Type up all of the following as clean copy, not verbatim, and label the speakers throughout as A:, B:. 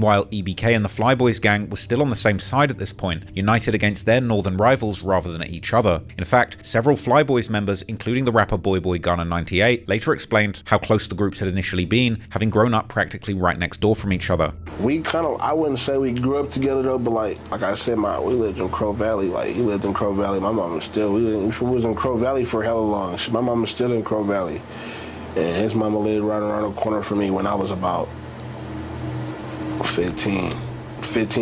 A: Meanwhile, EBK and the Fly Boys gang were still on the same side at this point, united against their northern rivals rather than each other. In fact, several Fly Boys members, including the rapper Boy Boy Gunner 98, later explained how close the groups had initially been, having grown up practically right next door from each other.
B: We kind of, I wouldn't say we grew up together though, but like I said, we lived in Crow Valley. Like, he lived in Crow Valley. My mom was still, we was in Crow Valley for hella long. My mom was still in Crow Valley. And his mama lived right around the corner from me when I was about 15,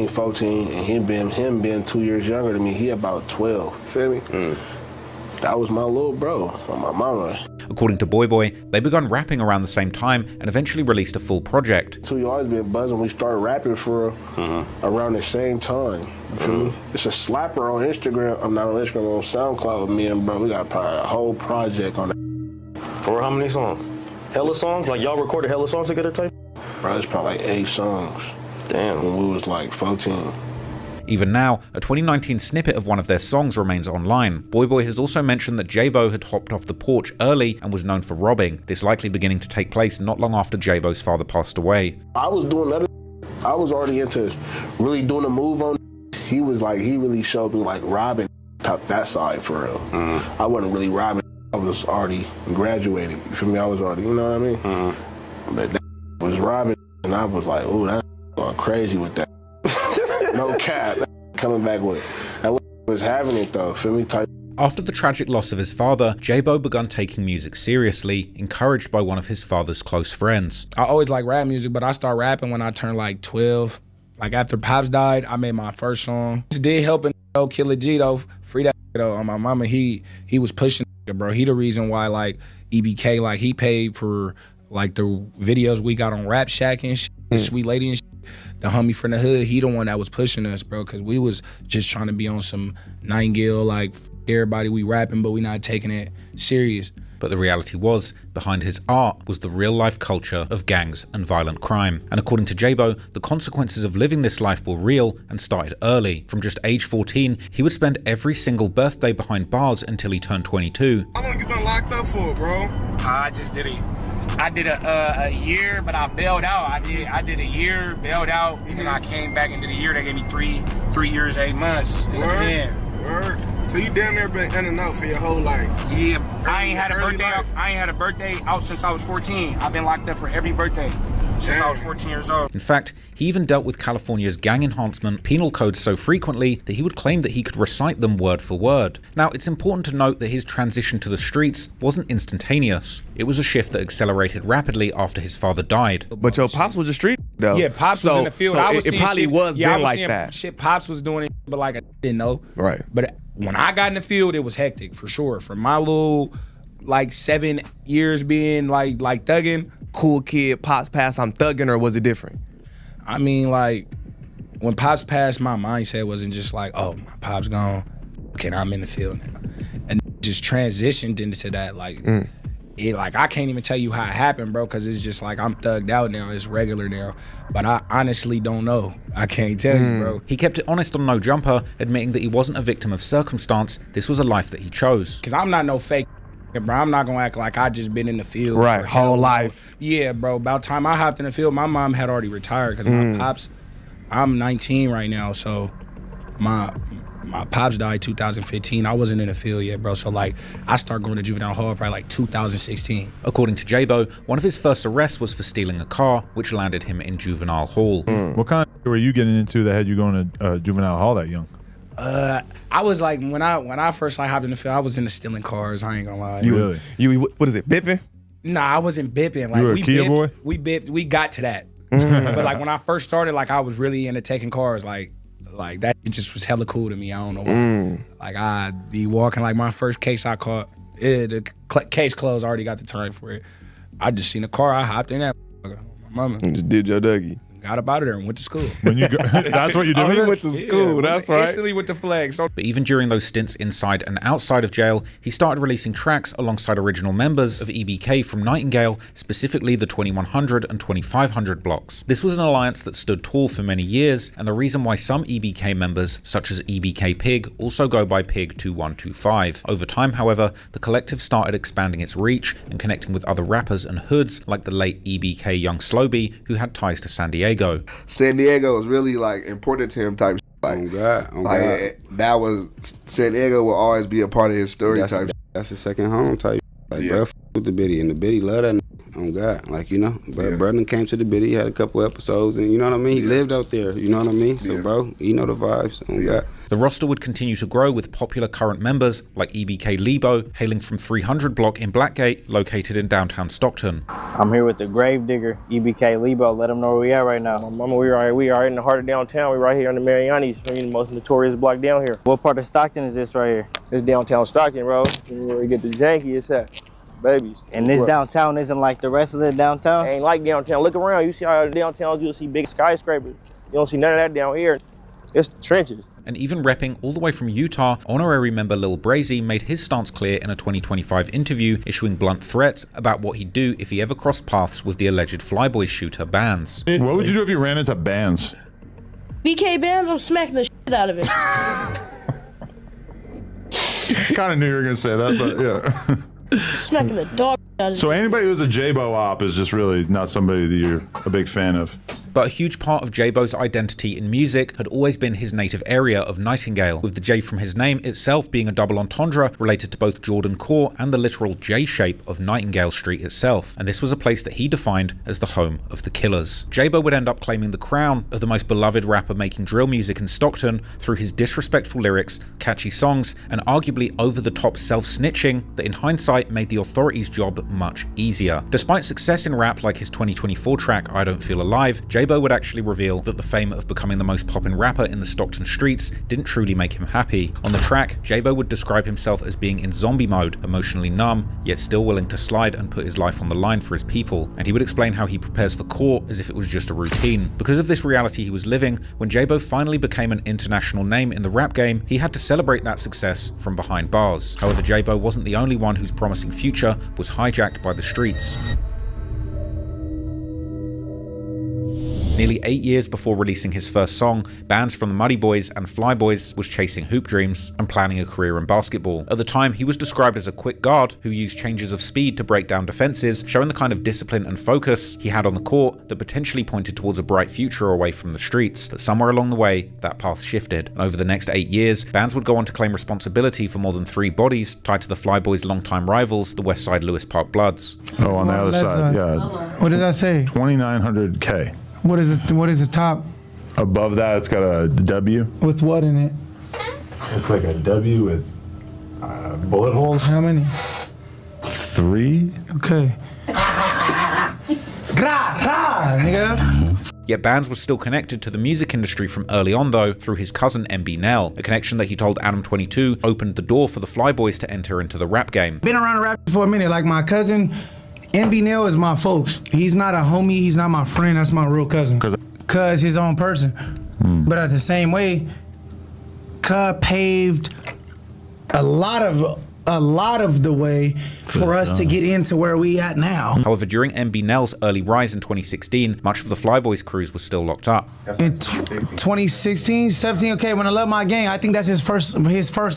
B: 14, and him being 2 years younger than me, he about 12, feel me? That was my little bro, my mama.
A: According to Boy Boy, they begun rapping around the same time and eventually released a full project.
B: So we always been buzzing. We started rapping for around the same time. It's a slapper on Instagram. I'm not on Instagram, on SoundCloud with me and bro. We got probably a whole project on it.
C: For how many songs? Hella songs? Like y'all recorded hella songs together type?
B: Bro, it's probably like 8 songs.
C: Damn.
B: When we was like 14.
A: Even now, a 2019 snippet of one of their songs remains online. Boy Boy has also mentioned that Jabbo had hopped off the porch early and was known for robbing, this likely beginning to take place not long after Jabbo's father passed away.
B: I was doing other, I was already into really doing a move on. He was like, he really showed me like robbing that side for real. I wasn't really robbing. I was already graduating. You feel me? I was already, you know what I mean? But that was robbing, and I was like, ooh, that's going crazy with that. No cap. Coming back with it. That was having it though, feel me? Type.
A: After the tragic loss of his father, Jabbo began taking music seriously, encouraged by one of his father's close friends.
D: I always liked rap music, but I started rapping when I turned like 12. Like after Pops died, I made my first song. It did help in Killer G though, free that though. On my mama, he was pushing bro. He the reason why like EBK, like he paid for like the videos we got on Rap Shack and shit, Sweet Lady and shit. The homie from the hood, he the one that was pushing us, bro, because we was just trying to be on some Nightingale, like everybody we rapping, but we not taking it serious.
A: But the reality was, behind his art was the real-life culture of gangs and violent crime. And according to Jabbo, the consequences of living this life were real and started early. From just age 14, he would spend every single birthday behind bars until he turned 22.
E: How long you been locked up for, bro?
D: I just did it. I did a year, but I bailed out. I did a year, bailed out, and then I came back into the year. They gave me three years, 8 months.
E: Word. So you damn near been in and out for your whole life.
D: Yeah, I ain't had a birthday out since I was 14. I've been locked up for every birthday since I was 14 years old.
A: In fact, he even dealt with California's gang enhancement penal codes so frequently that he would claim that he could recite them word for word. Now, it's important to note that his transition to the streets wasn't instantaneous. It was a shift that accelerated rapidly after his father died.
F: But your Pops was a street though.
D: Yeah, Pops was in the field.
F: So it probably was been like that.
D: Shit, Pops was doing it, but like I didn't know.
F: Right.
D: But when I got in the field, it was hectic for sure. From my little like 7 years being like thugging.
F: Cool kid, Pops passed, I'm thugging, or was it different?
D: I mean, like, when Pops passed, my mindset wasn't just like, oh, my Pops gone, okay, now I'm in the field now. And just transitioned into that, like, like I can't even tell you how it happened, bro, because it's just like I'm thugged out now, it's regular now. But I honestly don't know. I can't tell you, bro.
A: He kept it honest on No Jumper, admitting that he wasn't a victim of circumstance. This was a life that he chose.
D: Because I'm not no fake, bro. I'm not gonna act like I just been in the field
F: right whole life.
D: Yeah, bro. About time I hopped in the field, my mom had already retired because my pops, I'm 19 right now, so my pops died 2015. I wasn't in the field yet, bro. So like I started going to juvenile hall probably like 2016.
A: According to Jabbo, one of his first arrests was for stealing a car, which landed him in juvenile hall.
G: What kind of were you getting into that had you going to juvenile hall that young?
D: I was like when I first like hopped in the field, I was into stealing cars. I ain't gonna lie.
F: You what is it, bipping?
D: Nah, I wasn't bipping. Like
G: you were a Kia boy?
D: We bipped. We got to that. But like when I first started, like I was really into taking cars. Like that it just was hella cool to me. I don't know why. Like I'd be walking, like my first case I caught, the case closed. I already got the time for it. I just seen a car. I hopped in that. My mama.
F: You just did your Dougie.
D: Got up out of there and went to school.
G: When you go, that's what you did.
F: He went to school. That's right.
D: Instantly with the flag. So.
A: But even during those stints inside and outside of jail, he started releasing tracks alongside original members of EBK from Nightingale, specifically the 2100 and 2500 blocks. This was an alliance that stood tall for many years, and the reason why some EBK members, such as EBK Pig, also go by Pig 2125. Over time, however, the collective started expanding its reach and connecting with other rappers and hoods like the late EBK Young Slobe, who had ties to San Diego. Diego.
H: San Diego was really like important to him type. Like, that was San Diego will always be a part of his story type.
I: That's his second home type. Like, bro, with the biddy, and the biddy love that. On God, like, you know, but brother came to the biddy, he had a couple episodes, and you know what I mean. He lived out there, you know what I mean. So, bro, you know the vibes. On God.
A: The roster would continue to grow with popular current members like EBK Jaaybo, hailing from 300 block in Blackgate, located in downtown Stockton.
J: I'm here with the Gravedigger, EBK Jaaybo. Let them know where we at right now.
C: Mama, we are in the heart of downtown. We right here in the Marianis, the most notorious block down here.
J: What part of Stockton is this right here?
C: It's downtown Stockton, bro. Where we get the janky, it's at. Babies.
J: And this downtown isn't like the rest of the downtown?
C: It ain't like downtown. Look around. You see how downtown, you'll see big skyscrapers. You don't see none of that down here. It's trenches.
A: And even repping all the way from Utah, honorary member Lil Brazy made his stance clear in a 2025 interview, issuing blunt threats about what he'd do if he ever crossed paths with the alleged Fly Boys shooter Bansz.
G: What would you do if you ran into Bansz?
K: BK Bansz, I'm smacking the shit out of it.
G: Kind of knew you were gonna say that, but yeah.
K: Smacking the dog out of it.
G: So anybody who's a Jabbo op is just really not somebody that you're a big fan of.
A: But a huge part of Jabbo's identity in music had always been his native area of Nightingale, with the J from his name itself being a double entendre related to both Jordan Court and the literal J shape of Nightingale Street itself, and this was a place that he defined as the home of the Killers. Jabbo would end up claiming the crown of the most beloved rapper making drill music in Stockton through his disrespectful lyrics, catchy songs, and arguably over-the-top self-snitching that in hindsight made the authorities' job much easier. Despite success in rap like his 2024 track I Don't Feel Alive, Jabbo would actually reveal that the fame of becoming the most poppin' rapper in the Stockton streets didn't truly make him happy. On the track, Jabbo would describe himself as being in zombie mode, emotionally numb, yet still willing to slide and put his life on the line for his people. And he would explain how he prepares for court as if it was just a routine. Because of this reality he was living, when Jabbo finally became an international name in the rap game, he had to celebrate that success from behind bars. However, Jabbo wasn't the only one whose promising future was hijacked by the streets. Nearly 8 years before releasing his first song, Bansz from the Muddy Boys and Fly Boys was chasing hoop dreams and planning a career in basketball. At the time, he was described as a quick guard who used changes of speed to break down defenses, showing the kind of discipline and focus he had on the court that potentially pointed towards a bright future away from the streets. But somewhere along the way, that path shifted. And over the next 8 years, Bansz would go on to claim responsibility for more than 3 bodies tied to the Fly Boys' longtime rivals, the Westside Lewis Park Bloods.
G: Oh, on the other side, yeah.
L: What did I say?
G: 2,900K.
L: What is it? What is the top?
G: Above that, it's got a W.
L: With what in it?
G: It's like a W with bullet holes.
L: How many?
G: 3.
L: Okay. Nigga.
A: Yet Bansz was still connected to the music industry from early on though, through his cousin MB Nell, a connection that he told Adam 22 opened the door for the Fly Boys to enter into the rap game.
L: Been around the rap for a minute, like my cousin, MB Nell is my folks. He's not a homie, he's not my friend, that's my real cousin. Cuz his own person. But at the same way, Cuz paved a lot of the way for us to get into where we at now.
A: However, during MB Nell's early rise in 2016, much of the Fly Boys crews was still locked up.
L: In 2016, 17, okay, when I Love My Gang, I think that's his first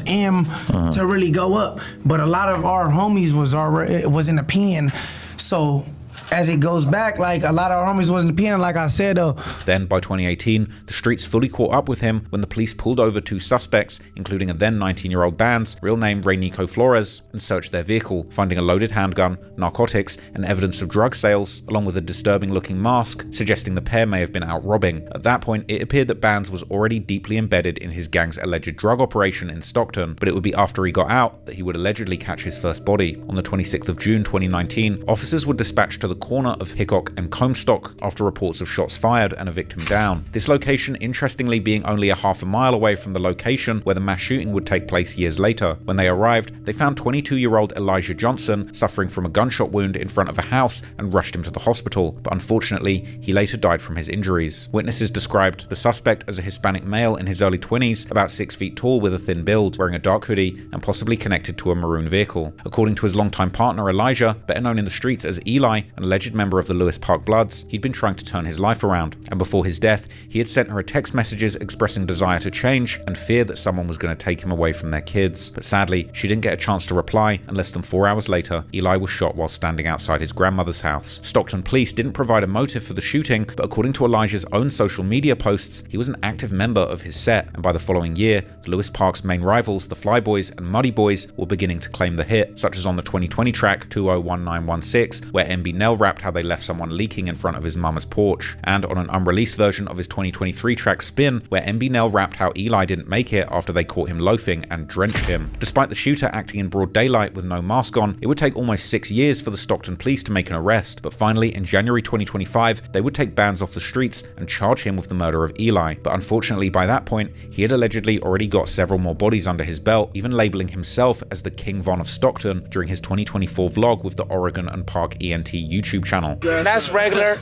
L: M to really go up. But a lot of our homies was in the pen. So as it goes back, like a lot of our homies wasn't peeing, like I said though.
A: Then by 2018, the streets fully caught up with him when the police pulled over 2 suspects, including a then 19-year-old Bansz, real name Reynico Flores, and searched their vehicle, finding a loaded handgun, narcotics, and evidence of drug sales, along with a disturbing looking mask, suggesting the pair may have been out robbing. At that point, it appeared that Bansz was already deeply embedded in his gang's alleged drug operation in Stockton, but it would be after he got out that he would allegedly catch his first body. On the 26th of June 2019, officers were dispatched to the corner of Hickok and Comstock after reports of shots fired and a victim down. This location interestingly being only a half a mile away from the location where the mass shooting would take place years later. When they arrived, they found 22-year-old Elijah Johnson suffering from a gunshot wound in front of a house and rushed him to the hospital, but unfortunately, he later died from his injuries. Witnesses described the suspect as a Hispanic male in his early 20s, about 6 feet tall with a thin build, wearing a dark hoodie and possibly connected to a maroon vehicle. According to his longtime partner Elijah, better known in the streets as Eli, and alleged member of the Lewis Park Bloods, he'd been trying to turn his life around, and before his death, he had sent her a text messages expressing desire to change and fear that someone was going to take him away from their kids. But sadly, she didn't get a chance to reply, and less than 4 hours later, Eli was shot while standing outside his grandmother's house. Stockton police didn't provide a motive for the shooting, but according to Elijah's own social media posts, he was an active member of his set, and by the following year, the Lewis Park's main rivals, the Fly Boys and Muddy Boys, were beginning to claim the hit, such as on the 2020 track 201916, where MB rapped how they left someone leaking in front of his mama's porch, and on an unreleased version of his 2023 track Spin, where MB rapped how Eli didn't make it after they caught him loafing and drenched him. Despite the shooter acting in broad daylight with no mask on, it would take almost 6 years for the Stockton police to make an arrest, but finally in January 2025, they would take Bansz off the streets and charge him with the murder of Eli. But unfortunately by that point, he had allegedly already got several more bodies under his belt, even labeling himself as the King Von of Stockton during his 2024 vlog with the Oregon and Park ENT YouTube channel.
L: That's regular.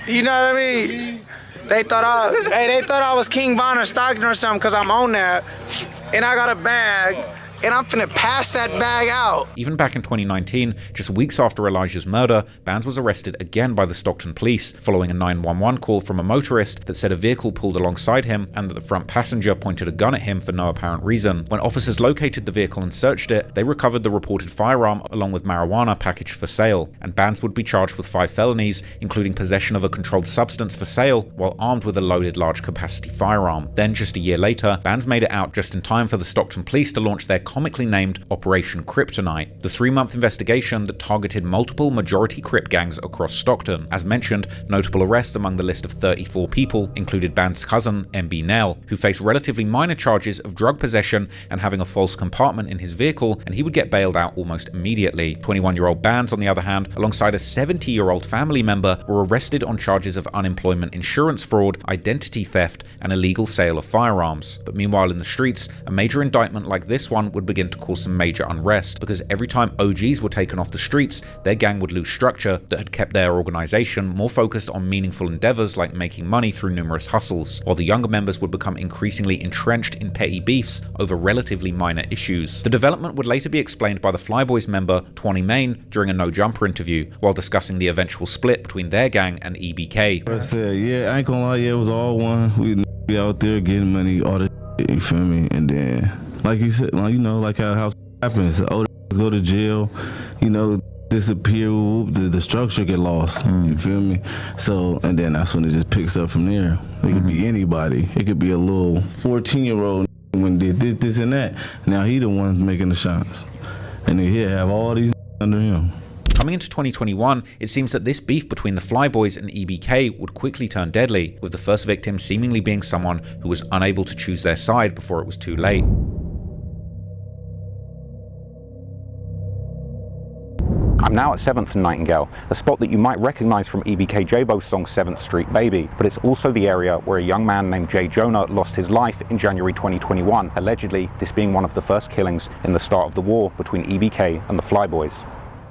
L: You know what I mean? They thought I was King Von or Stockton or something because I'm on that, and I got a bag, and I'm finna pass that bag out.
A: Even back in 2019, just weeks after Elijah's murder, Bansz was arrested again by the Stockton police, following a 911 call from a motorist that said a vehicle pulled alongside him and that the front passenger pointed a gun at him for no apparent reason. When officers located the vehicle and searched it, they recovered the reported firearm along with marijuana packaged for sale, and Bansz would be charged with 5 felonies, including possession of a controlled substance for sale while armed with a loaded large-capacity firearm. Then, just a year later, Bansz made it out just in time for the Stockton police to launch their comically named Operation Kryptonite, the 3-month investigation that targeted multiple majority Crip gangs across Stockton. As mentioned, notable arrests among the list of 34 people included Bansz's cousin, MB Nell, who faced relatively minor charges of drug possession and having a false compartment in his vehicle, and he would get bailed out almost immediately. 21-year-old Bansz, on the other hand, alongside a 70-year-old family member, were arrested on charges of unemployment insurance fraud, identity theft, and illegal sale of firearms. But meanwhile in the streets, a major indictment like this one would begin to cause some major unrest, because every time OGs were taken off the streets, their gang would lose structure that had kept their organization more focused on meaningful endeavors like making money through numerous hustles, while the younger members would become increasingly entrenched in petty beefs over relatively minor issues. The development would later be explained by the Fly Boys member Twanny Main during a No Jumper interview, while discussing the eventual split between their gang and EBK.
M: I said, yeah, I ain't gonna lie, yeah, it was all one. We be out there getting money, all the shit, you feel me? And then, like you said, like, you know, like how happens. Older go to jail, you know, disappear, the structure get lost. You feel me? So, and then that's when it just picks up from there. It could be anybody. It could be a little 14-year-old when did this and that. Now he the one's making the shots, and then he'll have all these under him.
A: Coming into 2021, it seems that this beef between the Fly Boys and EBK would quickly turn deadly, with the first victim seemingly being someone who was unable to choose their side before it was too late.
N: I'm now at 7th and Nightingale, a spot that you might recognize from EBK Jaaybo's song 7th Street Baby, but it's also the area where a young man named Jay Jonah lost his life in January 2021, allegedly this being one of the first killings in the start of the war between EBK and the Fly Boys.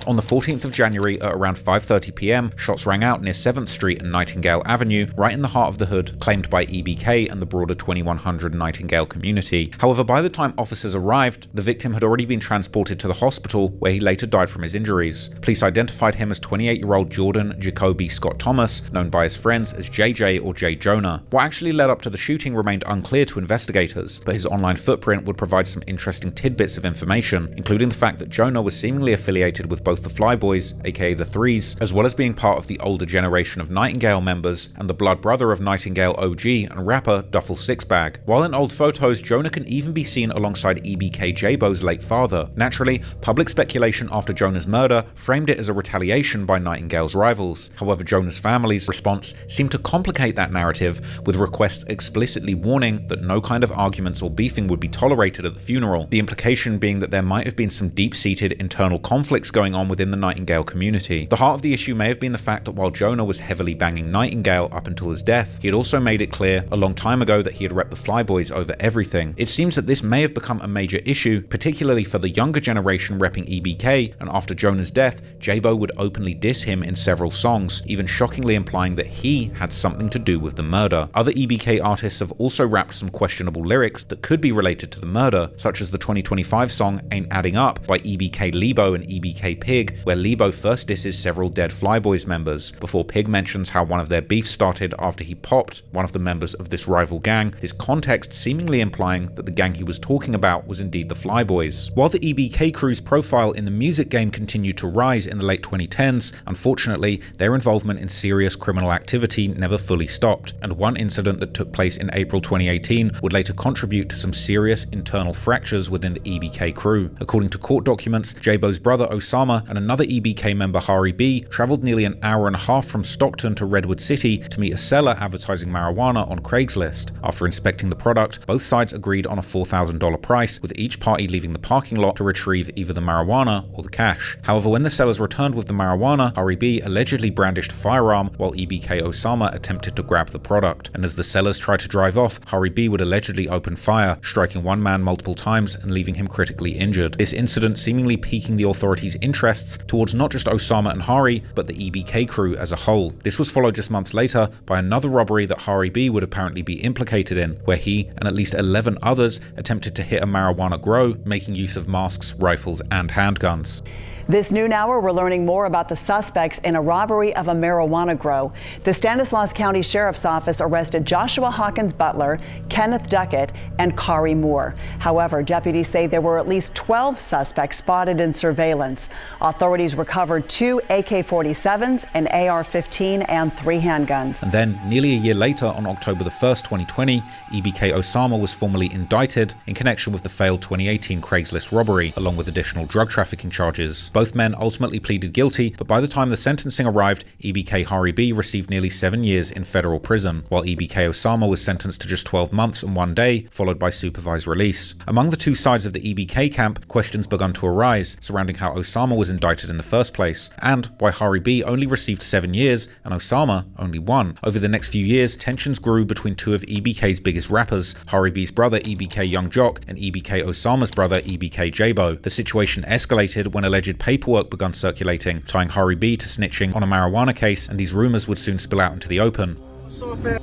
A: On the 14th of January at around 5:30 PM, shots rang out near 7th Street and Nightingale Avenue, right in the heart of the hood, claimed by EBK and the broader 2100 Nightingale community. However, by the time officers arrived, the victim had already been transported to the hospital, where he later died from his injuries. Police identified him as 28-year-old Jordan Jacoby Scott Thomas, known by his friends as JJ or Jay Jonah. What actually led up to the shooting remained unclear to investigators, but his online footprint would provide some interesting tidbits of information, including the fact that Jonah was seemingly affiliated with both the Fly Boys, aka the Threes, as well as being part of the older generation of Nightingale members and the blood brother of Nightingale OG and rapper Duffel Sixbag. While in old photos, Jonah can even be seen alongside EBK Jaaybo's late father. Naturally, public speculation after Jonah's murder framed it as a retaliation by Nightingale's rivals. However, Jonah's family's response seemed to complicate that narrative, with requests explicitly warning that no kind of arguments or beefing would be tolerated at the funeral, the implication being that there might have been some deep-seated internal conflicts going on within the Nightingale community. The heart of the issue may have been the fact that while Jonah was heavily banging Nightingale up until his death, he had also made it clear a long time ago that he had repped the Fly Boys over everything. It seems that this may have become a major issue, particularly for the younger generation repping EBK, and after Jonah's death, Jabbo would openly diss him in several songs, even shockingly implying that he had something to do with the murder. Other EBK artists have also rapped some questionable lyrics that could be related to the murder, such as the 2025 song Ain't Adding Up by EBK Jaaybo and EBK Pig, where Lebo first disses several dead Fly Boys members, before Pig mentions how one of their beefs started after he popped one of the members of this rival gang, his context seemingly implying that the gang he was talking about was indeed the Fly Boys. While the EBK crew's profile in the music game continued to rise in the late 2010s, unfortunately, their involvement in serious criminal activity never fully stopped, and one incident that took place in April 2018 would later contribute to some serious internal fractures within the EBK crew. According to court documents, Jabbo's brother Osama and another EBK member Hari B traveled nearly an hour and a half from Stockton to Redwood City to meet a seller advertising marijuana on Craigslist. After inspecting the product, both sides agreed on a $4,000 price, with each party leaving the parking lot to retrieve either the marijuana or the cash. However, when the sellers returned with the marijuana, Hari B allegedly brandished a firearm while EBK Osama attempted to grab the product, and as the sellers tried to drive off, Hari B would allegedly open fire, striking one man multiple times and leaving him critically injured. This incident seemingly piquing the authorities' interests towards not just Osama and Hari, but the EBK crew as a whole. This was followed just months later by another robbery that Hari B would apparently be implicated in, where he and at least 11 others attempted to hit a marijuana grow, making use of masks, rifles, and handguns.
O: This noon hour, we're learning more about the suspects in a robbery of a marijuana grow. The Stanislaus County Sheriff's Office arrested Joshua Hawkins Butler, Kenneth Duckett, and Kari Moore. However, deputies say there were at least 12 suspects spotted in surveillance. Authorities recovered 2 AK-47s, an AR-15, and 3 handguns.
A: And then, nearly a year later, on October the 1st, 2020, EBK Osama was formally indicted in connection with the failed 2018 Craigslist robbery, along with additional drug trafficking charges. Both men ultimately pleaded guilty, but by the time the sentencing arrived, EBK Hari B received nearly 7 years in federal prison, while EBK Osama was sentenced to just 12 months and 1 day, followed by supervised release. Among the two sides of the EBK camp, questions began to arise surrounding how Osama was indicted in the first place, and why Hari B only received 7 years and Osama only 1. Over the next few years, tensions grew between two of EBK's biggest rappers, Hari B's brother EBK Young Jock and EBK Osama's brother EBK Jaaybo. The situation escalated when alleged paperwork began circulating, tying Hari B to snitching on a marijuana case, and these rumors would soon spill out into the open.
P: So fast,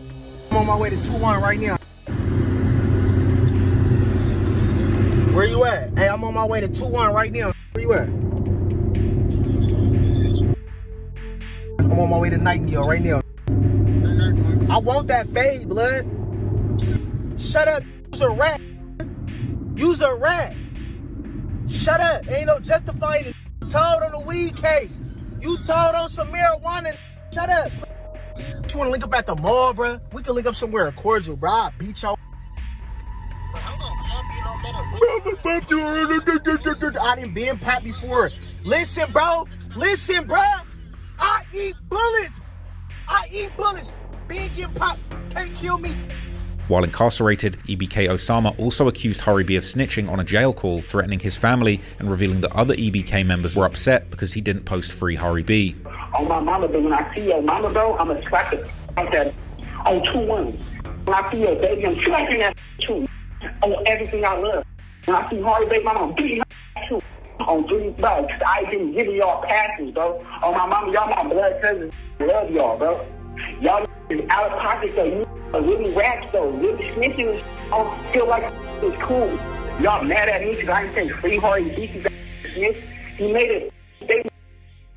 P: I'm on my way to 2-1 right now. Where you at? Hey, I'm on my way to 2-1 right now. Where you at? I'm on my way to Nightingale right now. I want that fade, blood. Shut up, use a rat. Use a rat. Shut up. Ain't no justifying it. You told on the weed case. You told on some marijuana. Shut up. You wanna link up at the mall, bro? We can link up somewhere cordial, bro. I'll beat y'all. I'm gonna pop you. I done been popped before. Listen, bro. Listen, bro. I eat bullets. I eat bullets. Being getting popped can't kill me.
A: While incarcerated, EBK Osama also accused Hari B of snitching on a jail call, threatening his family and revealing that other EBK members were upset because he didn't post free Hari B.
Q: On my mama, but when I see your mama, bro, I'm a slap it like that on 2-1. When I see your baby, I'm slapping that too on everything I love. When I see Hari baby mama, I'm beating her too on 3 bucks. I been giving y'all passes, bro. On my mama, y'all my blood cousins. Love y'all, bro. Y'all is out of pocket, though. You really raps, though. Really snitching. I don't feel like it's cool. Y'all mad at me because I didn't say free Hari B. Snitch. He made it. They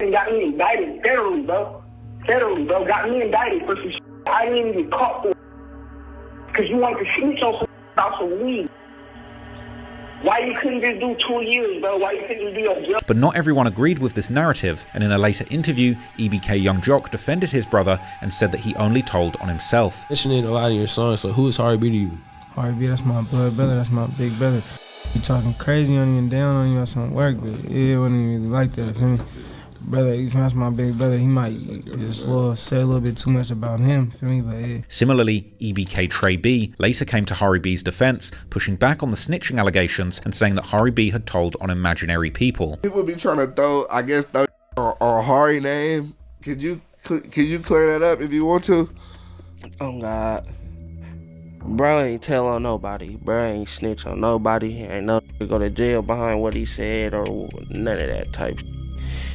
Q: and got me indicted federally, bro. Federally, bro. Got me indicted for some shit I didn't even get caught for. Because you wanted to snitch on some about some weed. Why you couldn't just do 2 years, bro? Why you couldn't just do your job?
A: But not everyone agreed with this narrative, and in a later interview, EBK Young Jock defended his brother and said that he only told on himself.
R: Mentioning a lot of your songs, so who is Hari B to you?
L: Hari B, that's my blood brother, that's my big brother. You talking crazy on you and down on you at some work, but it wasn't really like that, feel me? Brother, if that's my big brother, he might just say a little bit too much about him, feel me? But yeah.
A: Similarly, EBK Trey B later came to Hari B's defense, pushing back on the snitching allegations and saying that Hari B had told on imaginary people.
H: People be trying to throw on Hari name. Could you clear that up if you want to?
S: Oh God. Bro ain't tell on nobody. Bro ain't snitch on nobody. Ain't no go to jail behind what he said or none of that type.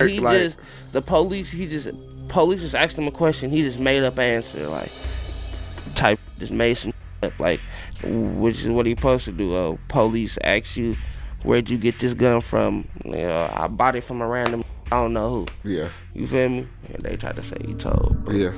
S: He like, just the police just asked him a question. He just made up answer just made some up like, which is what he supposed to do. Police ask you, where'd you get this gun from? You know, I bought it from a random. I don't know who.
B: Yeah.
S: You feel me? And they tried to say he told, bro.
B: Yeah.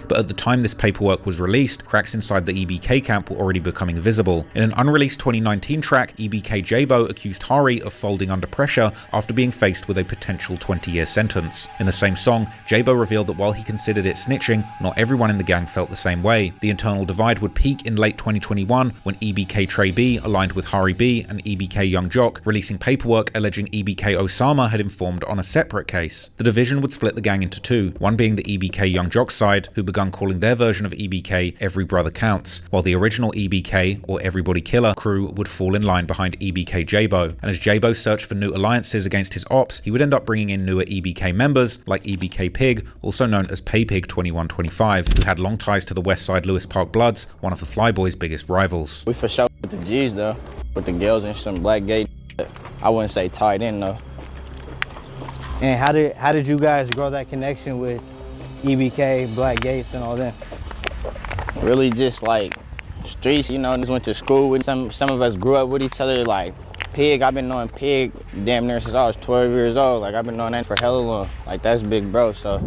A: But at the time this paperwork was released, cracks inside the EBK camp were already becoming visible. In an unreleased 2019 track, EBK Jaaybo accused Hari of folding under pressure after being faced with a potential 20-year sentence. In the same song, Jabbo revealed that while he considered it snitching, not everyone in the gang felt the same way. The internal divide would peak in late 2021 when EBK Trey B aligned with Hari B and EBK Young Jock, releasing paperwork alleging EBK Osama had informed on a separate case. The division would split the gang into two, one being the EBK Young Jock side, who began calling their version of EBK Every Brother Counts, while the original EBK, or Everybody Killer, crew would fall in line behind EBK Jaaybo. And as Jabbo searched for new alliances against his ops, he would end up bringing in newer EBK members like EBK Pig, also known as Paypig 2125, who had long ties to the West Side Lewis Park Bloods, one of the Fly Boys' biggest rivals.
J: We for sure with the G's though, with the girls and some black gay. I wouldn't say tied in though.
T: And how did you guys grow that connection with EBK, Black Gates, and all that?
J: Really just like streets, you know, just went to school with some of us grew up with each other. Like Pig, I've been knowing Pig damn near since I was 12 years old. Like I've been knowing that for hella long. Like that's big bro, so.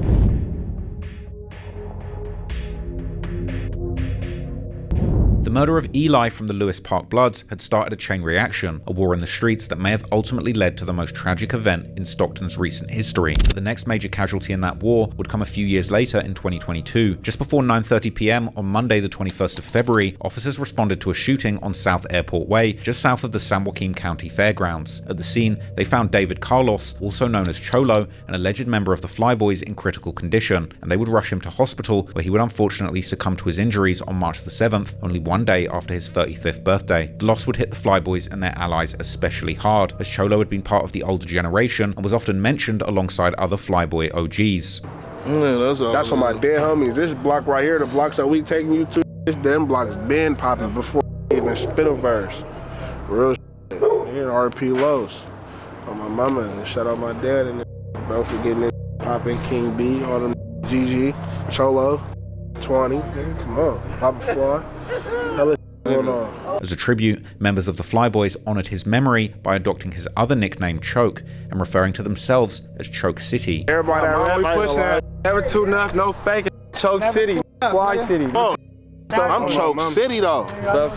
A: The murder of Eli from the Lewis Park Bloods had started a chain reaction, a war in the streets that may have ultimately led to the most tragic event in Stockton's recent history. The next major casualty in that war would come a few years later in 2022. Just before 9:30 p.m. on Monday the 21st of February, officers responded to a shooting on South Airport Way, just south of the San Joaquin County Fairgrounds. At the scene, they found David Carlos, also known as Cholo, an alleged member of the Fly Boys, in critical condition, and they would rush him to hospital, where he would unfortunately succumb to his injuries on March the 7th, only one day after his 35th birthday. The loss would hit the Fly Boys and their allies especially hard, as Cholo had been part of the older generation and was often mentioned alongside other Fly Boy OGs.
B: Man, that's on my dead homies. This block right here, the blocks that we taking you to, this damn block's been popping before even spit a verse. Real shit. Here, RP Lows. On my mama, and shout out my dad and bro for getting it popping. King B, all them GG, Cholo, 20. Man, come on, Papa Fly. Hella going on.
A: As a tribute, members of the Fly Boys honored his memory by adopting his other nickname, Choke, and referring to themselves as Choke City.
E: Everybody that rap, we pushing that. Never too enough, no faking. Choke City, Fly City.
B: I'm Choke City though.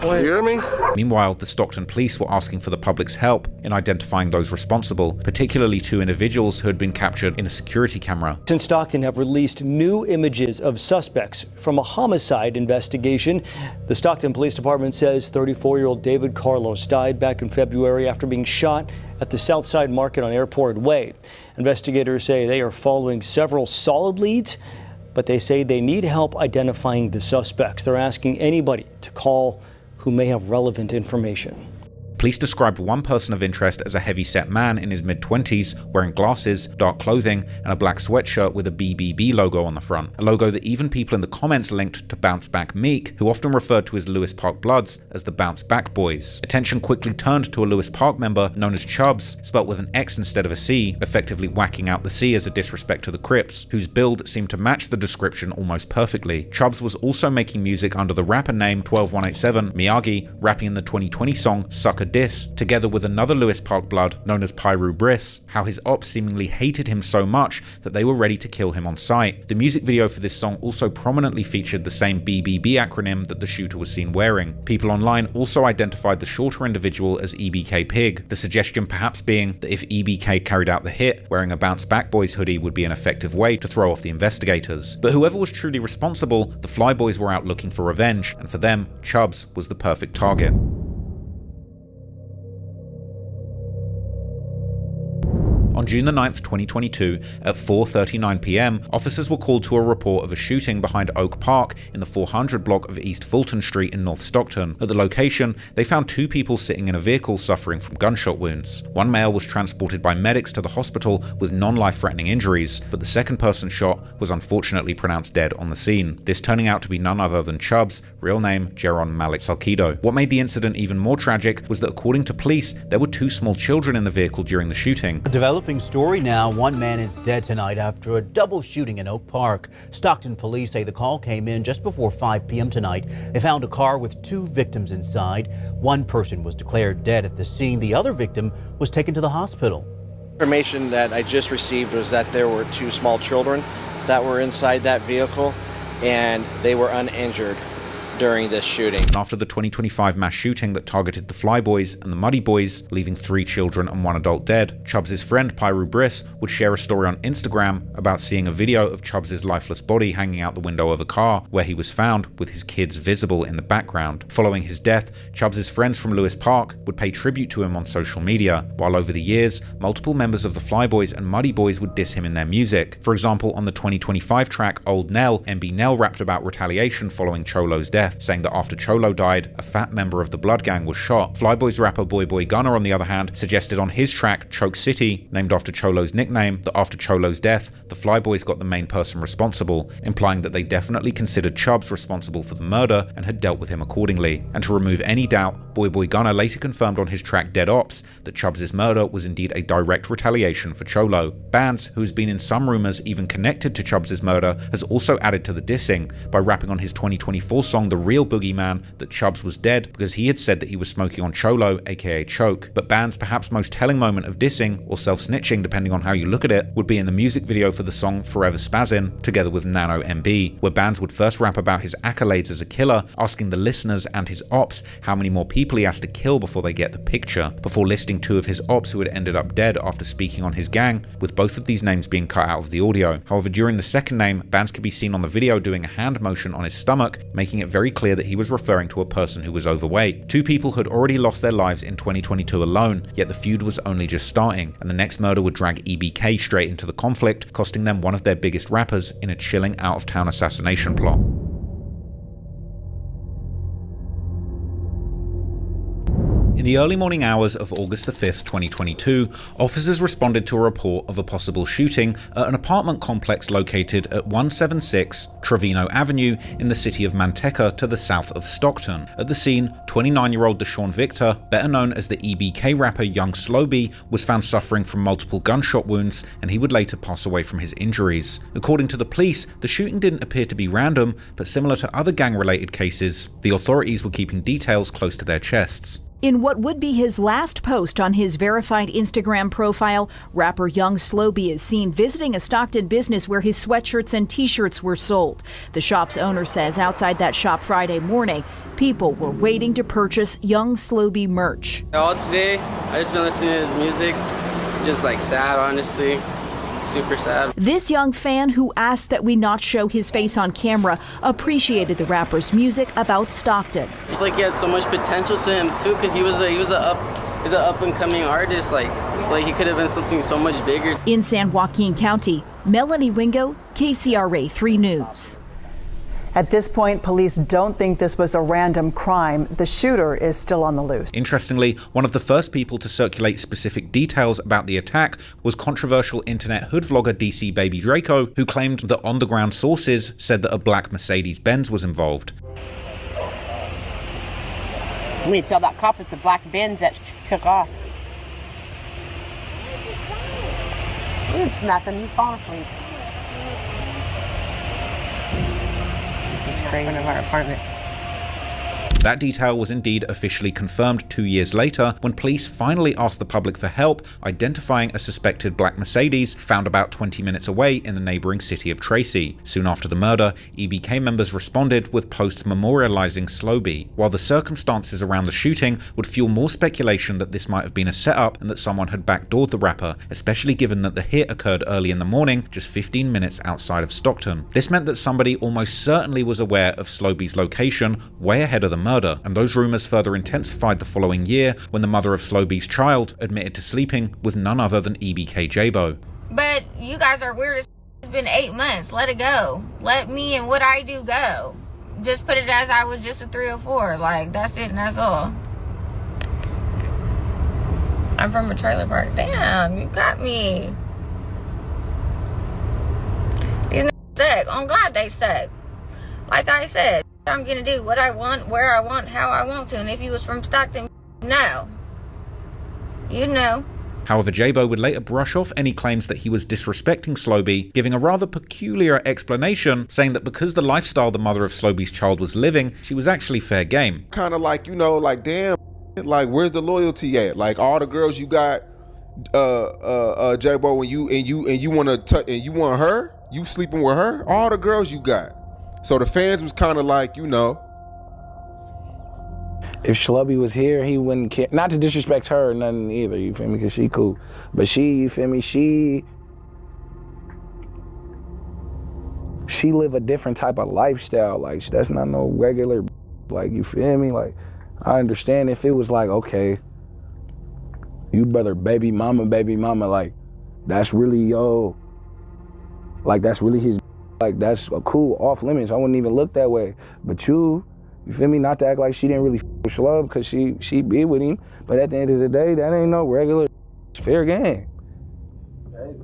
B: You hear me?
A: Meanwhile, the Stockton police were asking for the public's help in identifying those responsible, particularly two individuals who had been captured in a security camera.
U: Since Stockton have released new images of suspects from a homicide investigation. The Stockton Police Department says 34-year-old David Carlos died back in February after being shot at the Southside Market on Airport Way. Investigators say they are following several solid leads, but they say they need help identifying the suspects. They're asking anybody to call who may have relevant information.
A: Police described one person of interest as a heavy-set man in his mid-20s, wearing glasses, dark clothing, and a black sweatshirt with a BBB logo on the front. A logo that even people in the comments linked to Bounce Back Meek, who often referred to his Lewis Park Bloods as the Bounce Back Boys. Attention quickly turned to a Lewis Park member known as Chubbs, spelt with an X instead of a C, effectively whacking out the C as a disrespect to the Crips, whose build seemed to match the description almost perfectly. Chubbs was also making music under the rapper name 12187 Miyagi, rapping in the 2020 song Sucker Diss, together with another Lewis Park Blood known as Pyru Briss, how his ops seemingly hated him so much that they were ready to kill him on sight. The music video for this song also prominently featured the same BBB acronym that the shooter was seen wearing. People online also identified the shorter individual as EBK Pig, the suggestion perhaps being that if EBK carried out the hit, wearing a Bounce Back Boys hoodie would be an effective way to throw off the investigators. But whoever was truly responsible, the Fly Boys were out looking for revenge, and for them, Chubbs was the perfect target. On June the 9th, 2022, at 4:39 p.m, officers were called to a report of a shooting behind Oak Park in the 400 block of East Fulton Street in North Stockton. At the location, they found two people sitting in a vehicle suffering from gunshot wounds. One male was transported by medics to the hospital with non-life-threatening injuries, but the second person shot was unfortunately pronounced dead on the scene, this turning out to be none other than Chubbs, real name Jaron Malik Salkido. What made the incident even more tragic was that according to police, there were two small children in the vehicle during the shooting.
V: Story now. One man is dead tonight after a double shooting in Oak Park. Stockton police say the call came in just before 5 p.m. tonight. They found a car with two victims inside. One person was declared dead at the scene. The other victim was taken to the hospital.
D: Information that I just received was that there were 2 small children that were inside that vehicle, and they were uninjured during this shooting.
A: After the 2025 mass shooting that targeted the Fly Boys and the Muddy Boys, leaving 3 children and 1 adult dead, Chubbs' friend Pyru Briss would share a story on Instagram about seeing a video of Chubbs' lifeless body hanging out the window of a car where he was found with his kids visible in the background. Following his death, Chubbs' friends from Lewis Park would pay tribute to him on social media, while over the years, multiple members of the Fly Boys and Muddy Boys would diss him in their music. For example, on the 2025 track Old Nell, MB Nell rapped about retaliation following Cholo's death, saying that after Cholo died, a fat member of the Blood Gang was shot. Flyboy's rapper Boy Boy Gunner, on the other hand, suggested on his track Choke City, named after Cholo's nickname, that after Cholo's death, the Flyboys got the main person responsible, implying that they definitely considered Chubbs responsible for the murder and had dealt with him accordingly. And to remove any doubt, Boy Boy Gunner later confirmed on his track Dead Ops that Chubbs' murder was indeed a direct retaliation for Cholo. Bansz, who has been in some rumors even connected to Chubbs' murder, has also added to the dissing by rapping on his 2024 song The Real Boogeyman that Chubbs was dead because he had said that he was smoking on Cholo, aka Choke. But Bansz's perhaps most telling moment of dissing, or self-snitching depending on how you look at it, would be in the music video for the song Forever Spazzin', together with Nano MB, where Bansz would first rap about his accolades as a killer, asking the listeners and his ops how many more people he has to kill before they get the picture, before listing 2 of his ops who had ended up dead after speaking on his gang, with both of these names being cut out of the audio. However, during the second name, Bansz could be seen on the video doing a hand motion on his stomach, making it very clear that he was referring to a person who was overweight. 2 people had already lost their lives in 2022 alone, yet the feud was only just starting, and the next murder would drag EBK straight into the conflict, costing them one of their biggest rappers in a chilling out-of-town assassination plot. In the early morning hours of August the 5th, 2022, officers responded to a report of a possible shooting at an apartment complex located at 176 Trevino Avenue in the city of Manteca to the south of Stockton. At the scene, 29-year-old Deshaun Victor, better known as the EBK rapper Young Slobe, was found suffering from multiple gunshot wounds, and he would later pass away from his injuries. According to the police, the shooting didn't appear to be random, but similar to other gang-related cases, the authorities were keeping details close to their chests.
F: In what would be his last post on his verified Instagram profile, rapper Young Slobe is seen visiting a Stockton business where his sweatshirts and t-shirts were sold. The shop's owner says outside that shop Friday morning, people were waiting to purchase Young Slobe merch.
W: All today, I just been listening to his music, just like sad, honestly. Super sad.
F: This young fan, who asked that we not show his face on camera, appreciated the rapper's music about Stockton.
W: I feel like he has so much potential to him too, because he's an up and coming artist. Like I feel like he could have been something so much bigger.
F: In San Joaquin County, Melanie Wingo, KCRA 3 News.
O: At this point, police don't think this was a random crime. The shooter is still on the loose.
A: Interestingly, one of the first people to circulate specific details about the attack was controversial internet hood vlogger DC Baby Draco, who claimed that on-the-ground sources said that a black Mercedes-Benz was involved.
X: You mean tell that cop it's a black Benz that took off? It's nothing. He's falling asleep. In front of our apartment.
A: That detail was indeed officially confirmed 2 years later when police finally asked the public for help identifying a suspected black Mercedes found about 20 minutes away in the neighboring city of Tracy. Soon after the murder, EBK members responded with posts memorializing Slobe, while the circumstances around the shooting would fuel more speculation that this might have been a setup and that someone had backdoored the rapper, especially given that the hit occurred early in the morning, just 15 minutes outside of Stockton. This meant that somebody almost certainly was aware of Slobe's location way ahead of the murder, and those rumors further intensified the following year when the mother of Slobe's child admitted to sleeping with none other than EBK Jaaybo.
Y: But you guys are weird as it's been 8 months. Let it go. Let me and what I do go. Just put it as I was just a 304. Like, that's it and that's all. I'm from a trailer park. Damn, you got me. These niggas suck. I'm glad they suck. Like I said, I'm gonna do what I want, where I want, how I want to. And if you was from Stockton, no. You know.
A: However, Jabbo would later brush off any claims that he was disrespecting Slobe, giving a rather peculiar explanation, saying that because the lifestyle the mother of Slobe's child was living, she was actually fair game.
Z: Kind of like, you know, like, damn, like, where's the loyalty at? Like, all the girls you got
E: Jabbo, when you want her, you sleeping with her, all the girls you got. So the fans was kind of like, you know,
C: if Schlubby was here, he wouldn't care. Not to disrespect her or nothing either, you feel me? Because she cool. But she, you feel me? She live a different type of lifestyle. Like, that's not no regular, like, you feel me? Like, I understand if it was like, okay, you brother baby mama, like, that's really, like, that's really his, like, that's a cool off limits. I wouldn't even look that way. But you feel me? Not to act like she didn't really with Schlub because she be with him. But at the end of the day, that ain't no regular fair game.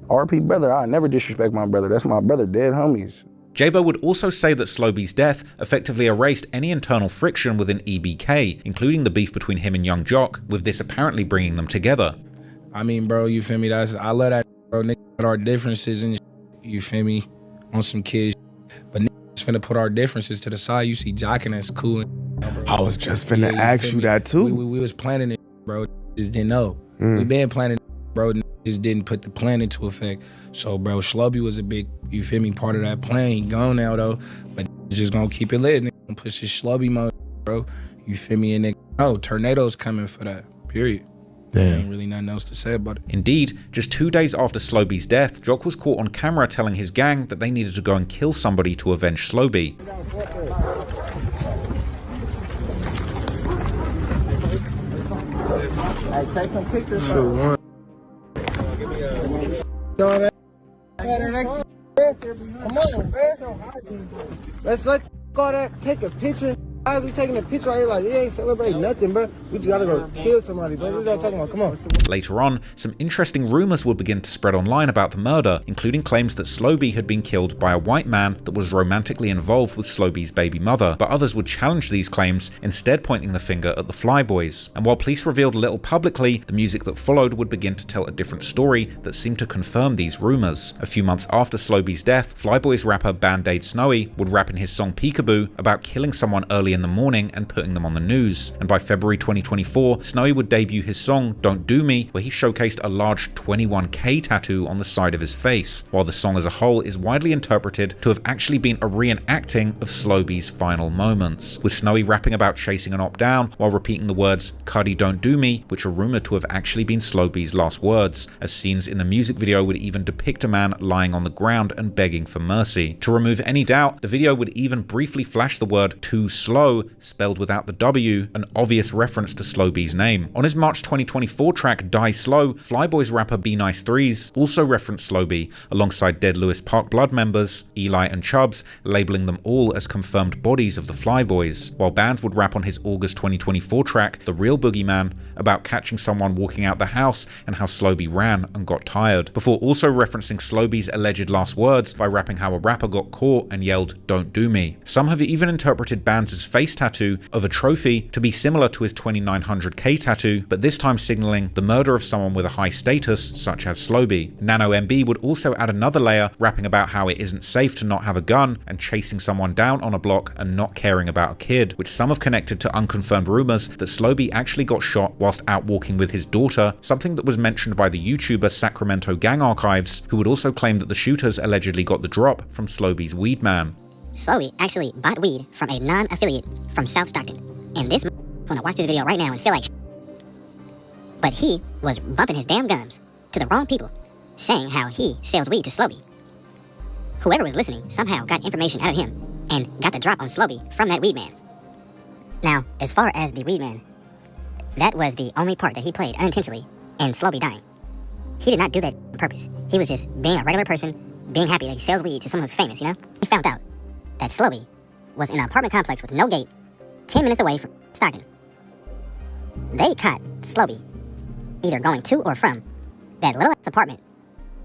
C: RP brother, I never disrespect my brother. That's my brother, dead homies.
A: Jabbo would also say that Sloby's death effectively erased any internal friction within EBK, including the beef between him and Young Jock, with this apparently bringing them together.
C: I mean, bro, you feel me? I love that, bro. Niggas put our differences in, you feel me, on some kids. But niggas finna put our differences to the side. You see jocking, that's cool.
E: I was just finna ask you that too.
C: We was planning it, bro. Just didn't know. We been planning it, bro. Just didn't put the plan into effect. So, bro, Schlubby was a big, you feel me, part of that plan. He gone now, though. But just gonna keep it lit. Nigga gonna push his Schlubby mode, bro. You feel me? And nigga, tornadoes coming for that, period. There ain't really nothing else to say about it.
A: Indeed, just 2 days after Sloby's death, Jock was caught on camera telling his gang that they needed to go and kill somebody to avenge Sloby.
P: Hey, take some pictures. Come on, man. Let's let all that take a picture. Why is we taking a picture right here like, we ain't celebrating nothing, bro? We just gotta go kill somebody, bro. What are y'all talking about? Come on.
A: Later on, some interesting rumors would begin to spread online about the murder, including claims that Sloby had been killed by a white man that was romantically involved with Sloby's baby mother, but others would challenge these claims, instead pointing the finger at the Fly Boys. And while police revealed little publicly, the music that followed would begin to tell a different story that seemed to confirm these rumors. A few months after Sloby's death, Fly Boys rapper Band-Aid Snowy would rap in his song Peekaboo about killing someone early in the morning and putting them on the news. And by February 2024, Snowy would debut his song Don't Do Me, where he showcased a large 21K tattoo on the side of his face, while the song as a whole is widely interpreted to have actually been a reenacting of Sloby's final moments, with Snowy rapping about chasing an op down while repeating the words "Cuddy don't do me," which are rumored to have actually been Sloby's last words, as scenes in the music video would even depict a man lying on the ground and begging for mercy. To remove any doubt, the video would even briefly flash the word "too slow" spelled without the W, an obvious reference to Sloby's name. On his March 2024 track Die Slow, Fly Boys rapper Be Nice Threes also referenced Sloby, alongside Dead Lewis Park Blood members, Eli and Chubbs, labeling them all as confirmed bodies of the Fly Boys, while Bansz would rap on his August 2024 track The Real Boogeyman about catching someone walking out the house and how Sloby ran and got tired, before also referencing Sloby's alleged last words by rapping how a rapper got caught and yelled "Don't do me." Some have even interpreted Bansz's face tattoo of a trophy to be similar to his 2900K tattoo, but this time signaling the murder of someone with a high status such as Sloby. Nano MB would also add another layer, rapping about how it isn't safe to not have a gun and chasing someone down on a block and not caring about a kid, which some have connected to unconfirmed rumors that Sloby actually got shot whilst out walking with his daughter, something that was mentioned by the YouTuber Sacramento Gang Archives, who would also claim that the shooters allegedly got the drop from Sloby's weed man.
G: Sloby actually bought weed from a non-affiliate from South Stockton, and this gonna watch this video right now and feel like but he was bumping his damn gums to the wrong people, saying how he sells weed to Sloby. Whoever was listening somehow got information out of him and got the drop on Sloby from that weed man. Now, as far as the weed man, that was the only part that he played unintentionally in Sloby dying. He did not do that on purpose. He was just being a regular person, being happy that he sells weed to someone who's famous, you know? He found out that Sloby was in an apartment complex with no gate, 10 minutes away from Stockton. They caught Sloby either going to or from that little ass apartment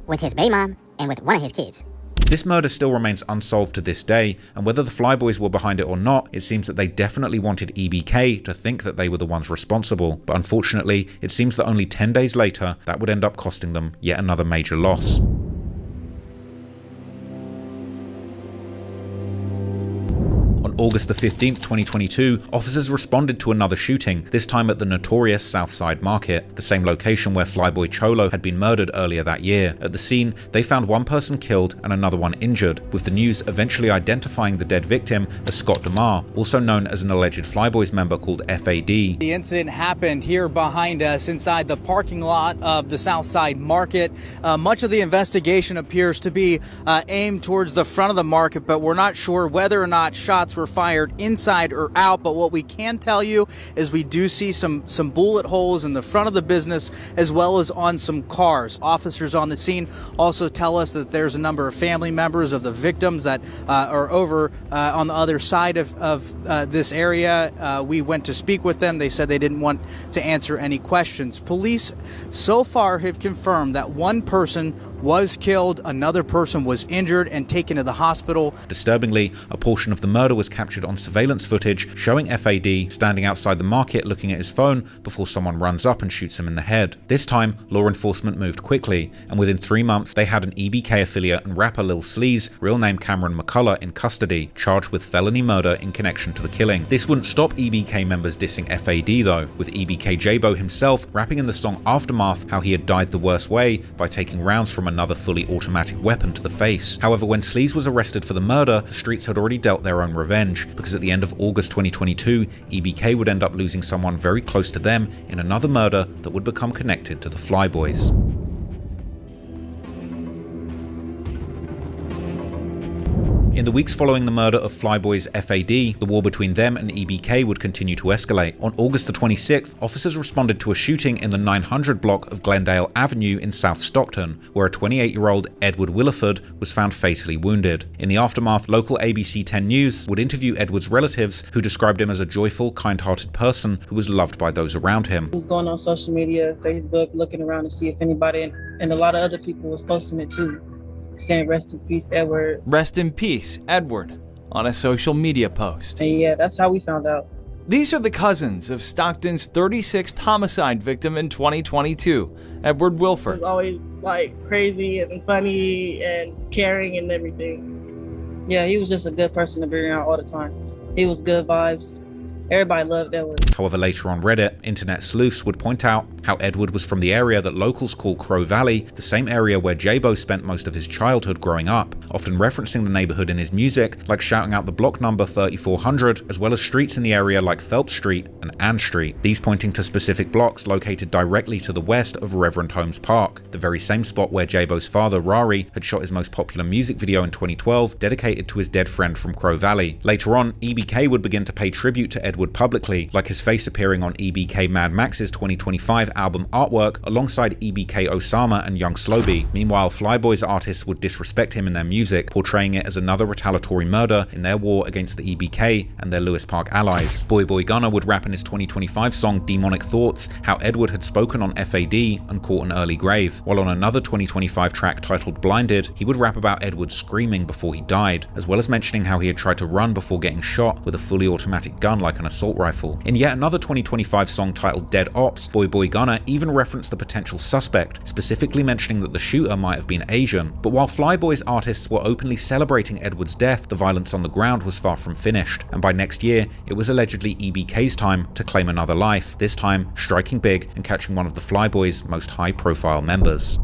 G: with his baby mom and with one of his kids.
A: This murder still remains unsolved to this day, and whether the Fly Boys were behind it or not, it seems that they definitely wanted EBK to think that they were the ones responsible, but unfortunately, it seems that only 10 days later, that would end up costing them yet another major loss. On August the 15th, 2022, officers responded to another shooting, this time at the notorious Southside Market, the same location where Flyboy Cholo had been murdered earlier that year. At the scene, they found one person killed and another one injured, with the news eventually identifying the dead victim as Scott DeMar, also known as an alleged Flyboys member called FAD.
I: The incident happened here behind us inside the parking lot of the Southside Market. Much of the investigation appears to be aimed towards the front of the market, but we're not sure whether or not shots were fired inside or out. But what we can tell you is we do see some bullet holes in the front of the business as well as on some cars. Officers on the scene also tell us that there's a number of family members of the victims that are over on the other side of this area. We went to speak with them. They said they didn't want to answer any questions. Police so far have confirmed that one person was killed, another person was injured and taken to the hospital.
A: Disturbingly, a portion of the murder was captured on surveillance footage showing FAD standing outside the market looking at his phone before someone runs up and shoots him in the head. This time, law enforcement moved quickly, and within 3 months they had an EBK affiliate and rapper Lil Sleaze, real name Cameron McCullough, in custody, charged with felony murder in connection to the killing. This wouldn't stop EBK members dissing FAD though, with EBK Jaaybo himself rapping in the song Aftermath how he had died the worst way by taking rounds from another fully automatic weapon to the face. However, when Sleaze was arrested for the murder, the streets had already dealt their own revenge, because at the end of August 2022, EBK would end up losing someone very close to them in another murder that would become connected to the Fly Boys. In the weeks following the murder of Flyboy's FAD, the war between them and EBK would continue to escalate. On August the 26th, officers responded to a shooting in the 900 block of Glendale Avenue in South Stockton, where a 28-year-old Edward Williford was found fatally wounded. In the aftermath, local ABC 10 News would interview Edward's relatives, who described him as a joyful, kind-hearted person who was loved by those around him.
K: I was going on social media, Facebook, looking around to see if anybody, and a lot of other people was posting it too, saying rest in peace, Edward.
M: Rest in peace, Edward, on a social media post.
K: And yeah, that's how we found out.
M: These are the cousins of Stockton's 36th homicide victim in 2022, Edward Wilford.
K: He was always like crazy and funny and caring and everything. Yeah, he was just a good person to be around all the time. He was good vibes. Everybody loved Edward.
A: However, later on Reddit, internet sleuths would point out how Edward was from the area that locals call Crow Valley, the same area where Jabbo spent most of his childhood growing up, often referencing the neighborhood in his music, like shouting out the block number 3400, as well as streets in the area like Phelps Street and Ann Street, these pointing to specific blocks located directly to the west of Reverend Holmes Park, the very same spot where Jabbo's father, Robbery, had shot his most popular music video in 2012, dedicated to his dead friend from Crow Valley. Later on, EBK would begin to pay tribute to Edward publicly, like his face appearing on EBK Mad Max's 2025 album artwork alongside EBK Osama and Young Slobe. Meanwhile, Flyboys artists would disrespect him in their music, portraying it as another retaliatory murder in their war against the EBK and their Lewis Park allies. Boy Boy Gunner would rap in his 2025 song Demonic Thoughts how Edward had spoken on FAD and caught an early grave, while on another 2025 track titled Blinded, he would rap about Edward screaming before he died, as well as mentioning how he had tried to run before getting shot with a fully automatic gun like an assault rifle. In yet another 2025 song titled Dead Ops, Boy Boy Gunner even referenced the potential suspect, specifically mentioning that the shooter might have been Asian. But while Flyboys artists were openly celebrating Edward's death, the violence on the ground was far from finished, and by next year, it was allegedly EBK's time to claim another life, this time striking big and catching one of the Flyboys' most high-profile members.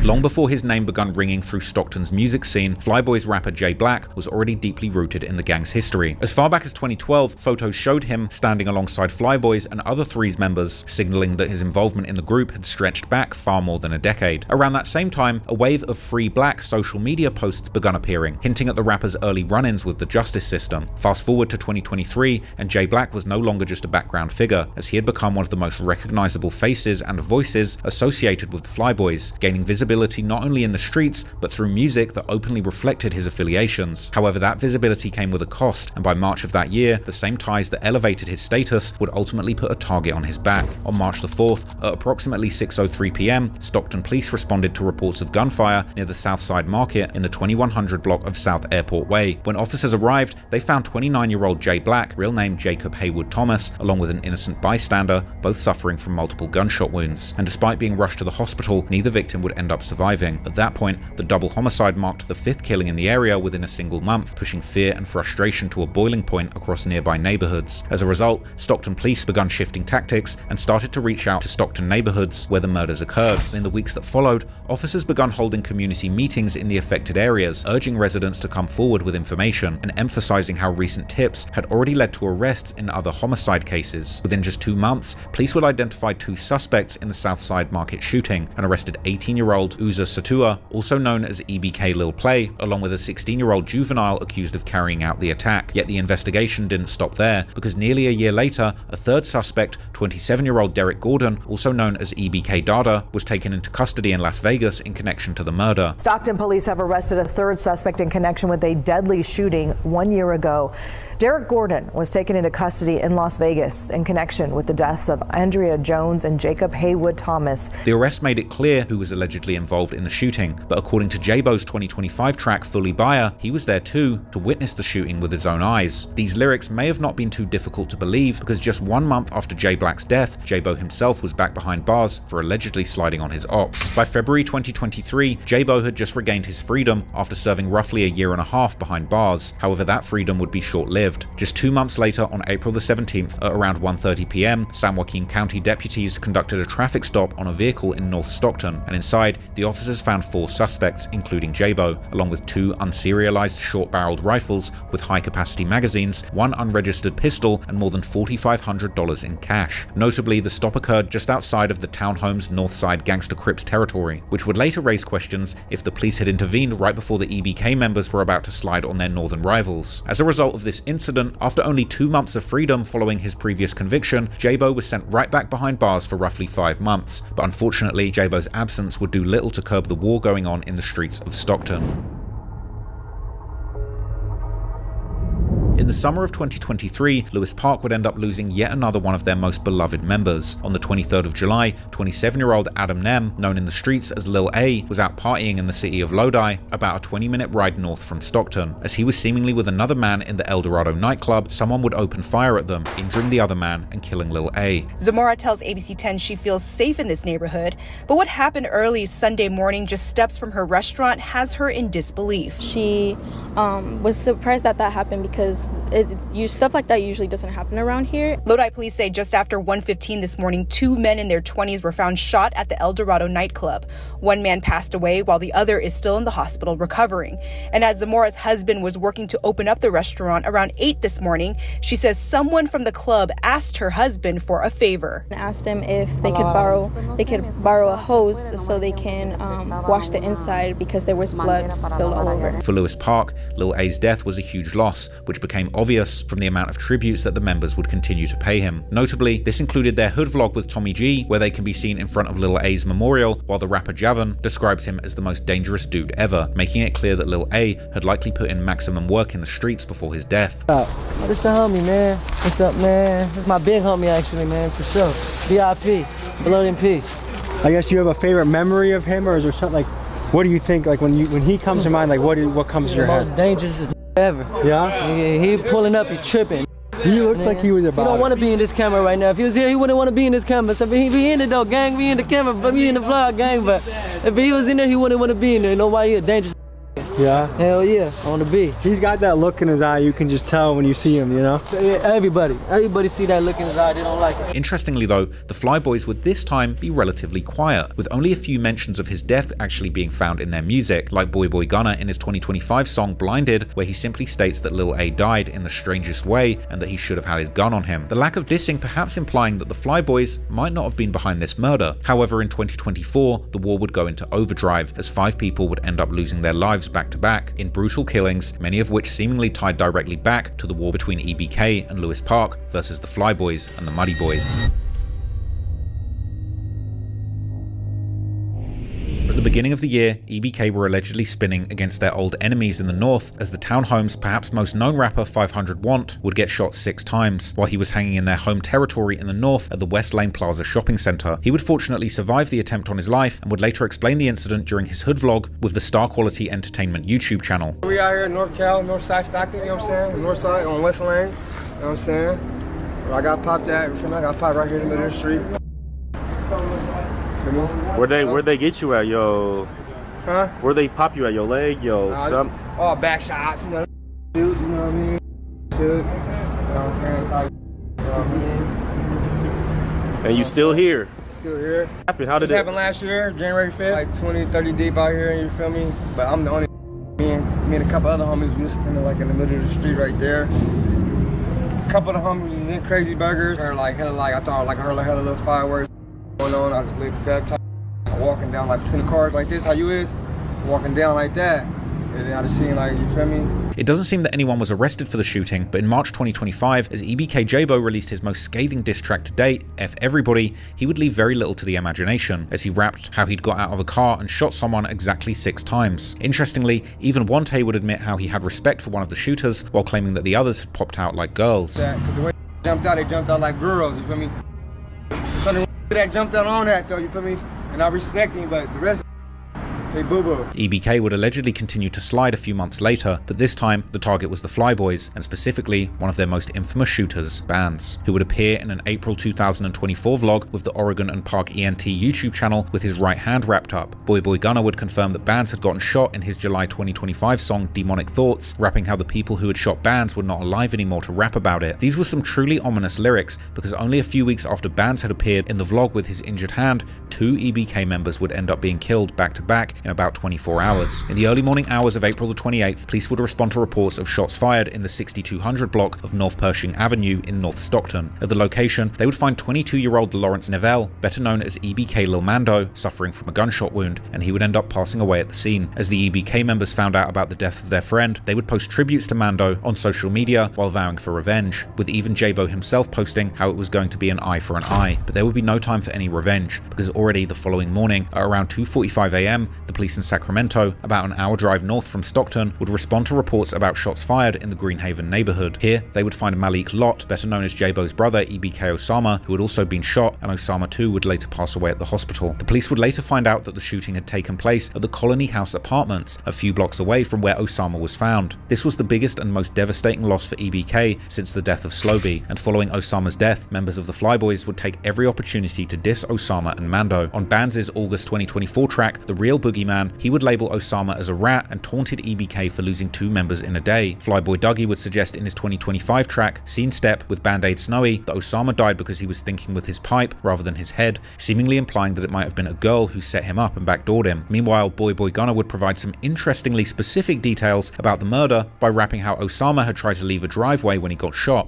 A: Long before his name begun ringing through Stockton's music scene, Flyboys rapper Jay Black was already deeply rooted in the gang's history. As far back as 2012, photos showed him standing alongside Flyboys and other Threes members, signaling that his involvement in the group had stretched back far more than a decade. Around that same time, a wave of Free Black social media posts begun appearing, hinting at the rapper's early run-ins with the justice system. Fast forward to 2023, and Jay Black was no longer just a background figure, as he had become one of the most recognizable faces and voices associated with the Flyboys, gaining visibility not only in the streets, but through music that openly reflected his affiliations. However, that visibility came with a cost, and by March of that year, the same ties that elevated his status would ultimately put a target on his back. On March the 4th, at approximately 6:03 p.m, Stockton police responded to reports of gunfire near the Southside Market in the 2100 block of South Airport Way. When officers arrived, they found 29-year-old Jay Black, real name Jacob Haywood Thomas, along with an innocent bystander, both suffering from multiple gunshot wounds. And despite being rushed to the hospital, neither victim would end up surviving. At that point, the double homicide marked the 5th killing in the area within a single month, pushing fear and frustration to a boiling point across nearby neighborhoods. As a result, Stockton police began shifting tactics and started to reach out to Stockton neighborhoods where the murders occurred. In the weeks that followed, officers began holding community meetings in the affected areas, urging residents to come forward with information and emphasizing how recent tips had already led to arrests in other homicide cases. Within just 2 months, police would identify 2 suspects in the Southside Market shooting and arrested 18-year-old Uza Satua, also known as EBK Lil Play, along with a 16-year-old juvenile accused of carrying out the attack. Yet the investigation didn't stop there, because nearly a year later, a third suspect, 27-year-old Derek Gordon, also known as EBK Dada, was taken into custody in Las Vegas in connection to the murder.
H: Stockton police have arrested a third suspect in connection with a deadly shooting 1 year ago. Derek Gordon was taken into custody in Las Vegas in connection with the deaths of Andrea Jones and Jacob Haywood Thomas.
A: The arrest made it clear who was allegedly involved in the shooting, but according to Jabbo's 2025 track Fully Buyer, he was there too to witness the shooting with his own eyes. These lyrics may have not been too difficult to believe, because just 1 month after Jay Black's death, Jabbo himself was back behind bars for allegedly sliding on his ops. By February 2023, Jabbo had just regained his freedom after serving roughly a year and a half behind bars. However, that freedom would be short-lived. Just 2 months later, on April the 17th, at around 1:30 p.m., San Joaquin County deputies conducted a traffic stop on a vehicle in North Stockton, and inside, the officers found 4 suspects, including Jabbo, along with 2 unserialized short-barreled rifles with high-capacity magazines, 1 unregistered pistol, and more than $4,500 in cash. Notably, the stop occurred just outside of the townhome's Northside Gangster Crips territory, which would later raise questions if the police had intervened right before the EBK members were about to slide on their northern rivals. As a result of this incident, after only 2 months of freedom following his previous conviction, Jabbo was sent right back behind bars for roughly 5 months. But unfortunately, Jabbo's absence would do little to curb the war going on in the streets of Stockton. In the summer of 2023, Lewis Park would end up losing yet another one of their most beloved members. On the 23rd of July, 27-year-old Adam Nem, known in the streets as Lil A, was out partying in the city of Lodi, about a 20-minute ride north from Stockton. As he was seemingly with another man in the El Dorado nightclub, someone would open fire at them, injuring the other man and killing Lil A.
L: Zamora tells ABC 10 she feels safe in this neighborhood, but what happened early Sunday morning, just steps from her restaurant, has her in disbelief.
N: She was surprised that happened because stuff like that usually doesn't happen around here.
L: Lodi police say just after 1:15 this morning, 2 men in their 20s were found shot at the El Dorado nightclub. 1 man passed away while the other is still in the hospital recovering. And as Zamora's husband was working to open up the restaurant around 8 this morning, she says someone from the club asked her husband for a favor.
N: I asked him if they could borrow a hose so they can wash the inside because there was blood spilled all over.
A: For Lewis Park, Lil A's death was a huge loss, which became obvious from the amount of tributes that the members would continue to pay him. Notably, this included their hood vlog with Tommy G, where they can be seen in front of Lil A's memorial, while the rapper Javan describes him as the most dangerous dude ever, making it clear that Lil A had likely put in maximum work in the streets before his death.
Q: This the homie, man. What's up, man? This is my big homie, actually, man, for sure. VIP, below in peace. I guess you have a favorite memory of him, or is there something like, what do you think, like when he comes to mind, like what comes to your head? Most dangerous ever. Yeah? He pulling up, he tripping. He looked like he was about it. He don't want to be in this camera right now. If he was here, he wouldn't want to be in this camera. So he be in it though, gang, be in the camera, but be in the vlog, gang. But if he was in there, he wouldn't want to be in there. You know why? He a dangerous. Yeah? Hell yeah, on the beat. He's got that look in his eye, you can just tell when you see him, you know? Everybody see that look in his eye, they don't like it.
A: Interestingly though, the Fly Boys would this time be relatively quiet, with only a few mentions of his death actually being found in their music, like Boy Boy Gunner in his 2025 song Blinded, where he simply states that Lil A died in the strangest way and that he should have had his gun on him. The lack of dissing perhaps implying that the Fly Boys might not have been behind this murder. However, in 2024, the war would go into overdrive as 5 people would end up losing their lives back to back in brutal killings, many of which seemingly tied directly back to the war between EBK and Lewis Park versus the Fly Boys and the Muddy Boys. At the beginning of the year, EBK were allegedly spinning against their old enemies in the north, as the townhome's perhaps most known rapper 500 Want would get shot 6 times while he was hanging in their home territory in the north at the West Lane Plaza shopping center. He would fortunately survive the attempt on his life and would later explain the incident during his hood vlog with the Star Quality Entertainment YouTube channel.
R: We out here in North Cal, North Side Stockton, you know what I'm saying? North Side on West Lane, you know what I'm saying? Where I got popped at, I got popped right here in the middle of the street.
B: Where'd they get you at, yo?
R: Huh?
B: Where'd they pop you at, your leg, yo? Stump?
R: All back shots, you know. Shoot, you know what I mean? Shoot. You know what I'm saying? Type, you know what I mean?
B: And you still here?
R: Still here.
B: How did
R: this happened last year, January 5th. Like 20, 30 deep out here, you feel me? But I'm the only me and a couple other homies, we was standing like in the middle of the street right there. A couple of the homies was in Crazy Burgers, or like hella like I thought like I heard like hella little fireworks going on. I just lifted up, walking down like between the cars like this, how you is, walking down like that. And then I just seen like, you feel me?
A: It doesn't seem that anyone was arrested for the shooting, but in March 2025, as EBK Jaaybo released his most scathing diss track to date, F Everybody, he would leave very little to the imagination, as he rapped how he'd got out of a car and shot someone exactly 6 times. Interestingly, even Wante would admit how he had respect for one of the shooters, while claiming that the others had popped out like girls.
R: Yeah, because the way they jumped out like girls, you feel me? So the that jumped out on that though, you feel me? And I respect him, but the rest boo-boo.
A: EBK would allegedly continue to slide a few months later, but this time the target was the Fly Boys, and specifically one of their most infamous shooters, Bansz, who would appear in an April 2024 vlog with the Oregon and Park ENT YouTube channel with his right hand wrapped up. Boy Gunner would confirm that Bansz had gotten shot in his July 2025 song Demonic Thoughts, rapping how the people who had shot Bansz were not alive anymore to rap about it. These were some truly ominous lyrics, because only a few weeks after Bansz had appeared in the vlog with his injured hand, 2 EBK members would end up being killed back to back in about 24 hours. In the early morning hours of April the 28th, police would respond to reports of shots fired in the 6200 block of North Pershing Avenue in North Stockton. At the location, they would find 22-year-old Lawrence Neville, better known as EBK Lil Mando, suffering from a gunshot wound, and he would end up passing away at the scene. As the EBK members found out about the death of their friend, they would post tributes to Mando on social media while vowing for revenge, with even Jabbo himself posting how it was going to be an eye for an eye. But there would be no time for any revenge, because already the following morning, at around 2:45 AM, the police in Sacramento, about an hour drive north from Stockton, would respond to reports about shots fired in the Greenhaven neighborhood. Here, they would find Malik Lott, better known as Jabbo's brother, EBK Osama, who had also been shot, and Osama too would later pass away at the hospital. The police would later find out that the shooting had taken place at the Colony House Apartments, a few blocks away from where Osama was found. This was the biggest and most devastating loss for EBK since the death of Slobe, and following Osama's death, members of the Fly Boys would take every opportunity to diss Osama and Mando. On Bansz's August 2024 track, The Real Boogeyman, he would label Osama as a rat and taunted EBK for losing 2 members in a day. Flyboy Dougie would suggest in his 2025 track, Scene Step with Band-Aid Snowy, that Osama died because he was thinking with his pipe rather than his head, seemingly implying that it might have been a girl who set him up and backdoored him. Meanwhile, Boy Gunner would provide some interestingly specific details about the murder by rapping how Osama had tried to leave a driveway when he got shot.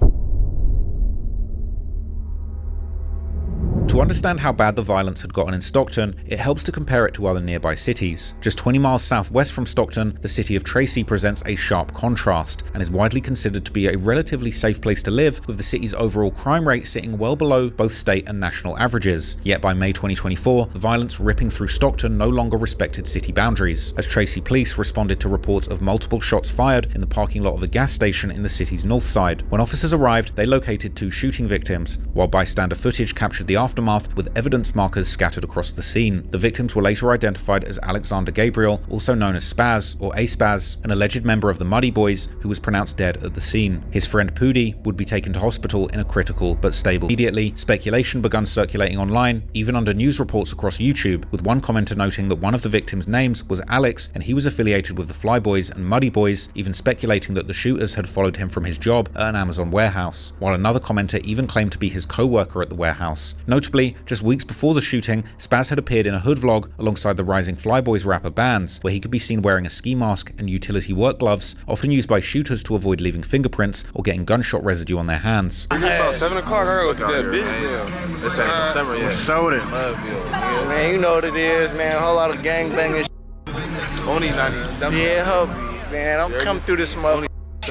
A: To understand how bad the violence had gotten in Stockton, it helps to compare it to other nearby cities. Just 20 miles southwest from Stockton, the city of Tracy presents a sharp contrast, and is widely considered to be a relatively safe place to live, with the city's overall crime rate sitting well below both state and national averages. Yet by May 2024, the violence ripping through Stockton no longer respected city boundaries, as Tracy police responded to reports of multiple shots fired in the parking lot of a gas station in the city's north side. When officers arrived, they located 2 shooting victims, while bystander footage captured the aftermath with evidence markers scattered across the scene. The victims were later identified as Alexander Gabriel, also known as Spaz or A-Spaz, an alleged member of the Muddy Boys who was pronounced dead at the scene. His friend Pudi would be taken to hospital in a critical but stable. Immediately, speculation began circulating online, even under news reports across YouTube, with one commenter noting that one of the victims' names was Alex and he was affiliated with the Fly Boys and Muddy Boys, even speculating that the shooters had followed him from his job at an Amazon warehouse, while another commenter even claimed to be his co-worker at the warehouse. Notably, just weeks before the shooting, Spaz had appeared in a hood vlog alongside the rising Fly Boys rapper Bansz, where he could be seen wearing a ski mask and utility work gloves, often used by shooters to avoid leaving fingerprints or getting gunshot residue on their hands.
R: About 7 o'clock, I heard that big
B: It's in December, yeah.
R: Showed it. Man, you know what it is, man. A whole lot of gangbangers.
B: Only 97.
R: Yeah, hubby, man. I'm coming through this motherfucker.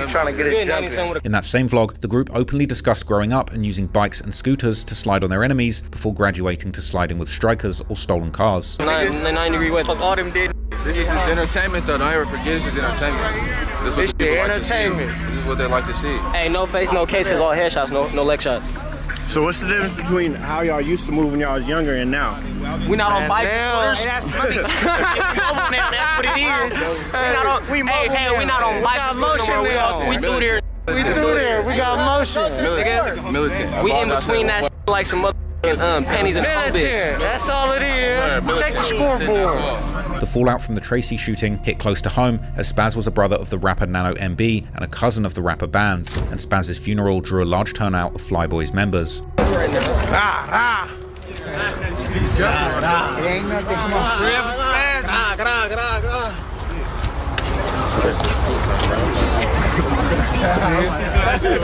R: Trying to get it jumping.
A: In that same vlog, the group openly discussed growing up and using bikes and scooters to slide on their enemies before graduating to sliding with strikers or stolen cars.
R: 9-degree weather. Fuck all them dead.
B: This is entertainment though, don't ever forget it's just entertainment. This is entertainment. This is what they like to see.
R: Hey, no face, no case, all headshots, no leg shots.
Q: So what's the difference between how y'all used to move when y'all was younger and now?
R: We not on bikes. That's what it is. We not on bikes. We through there. We got motion.
B: Militant.
R: We in between that like some mother.
J: and panties and all this.
S: That's all it is. Check the scoreboard.
A: The fallout from the Tracy shooting hit close to home, as Spaz was a brother of the rapper Nano MB and a cousin of the rapper Bansz, and Spaz's funeral drew a large turnout of Fly Boys members.
S: It ain't nothing. Come on.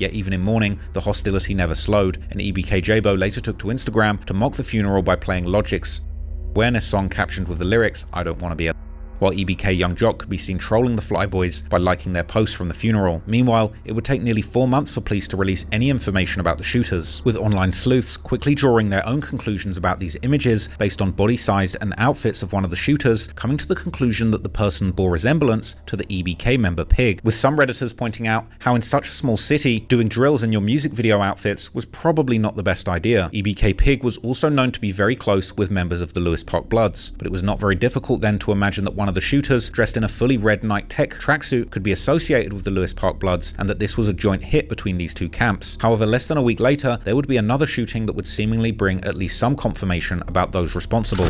A: Yet even in mourning, the hostility never slowed, and EBK Jaaybo later took to Instagram to mock the funeral by playing Logic's awareness song captioned with the lyrics, "I don't want to be a," while EBK Young Jock could be seen trolling the Fly Boys by liking their posts from the funeral. Meanwhile, it would take nearly 4 months for police to release any information about the shooters, with online sleuths quickly drawing their own conclusions about these images based on body size and outfits of one of the shooters, coming to the conclusion that the person bore resemblance to the EBK member Pig, with some Redditors pointing out how in such a small city, doing drills in your music video outfits was probably not the best idea. EBK Pig was also known to be very close with members of the Lewis Park Bloods, but it was not very difficult then to imagine that one of the shooters, dressed in a fully red Nike Tech tracksuit, could be associated with the Lewis Park Bloods, and that this was a joint hit between these two camps. However, less than a week later, there would be another shooting that would seemingly bring at least some confirmation about those responsible.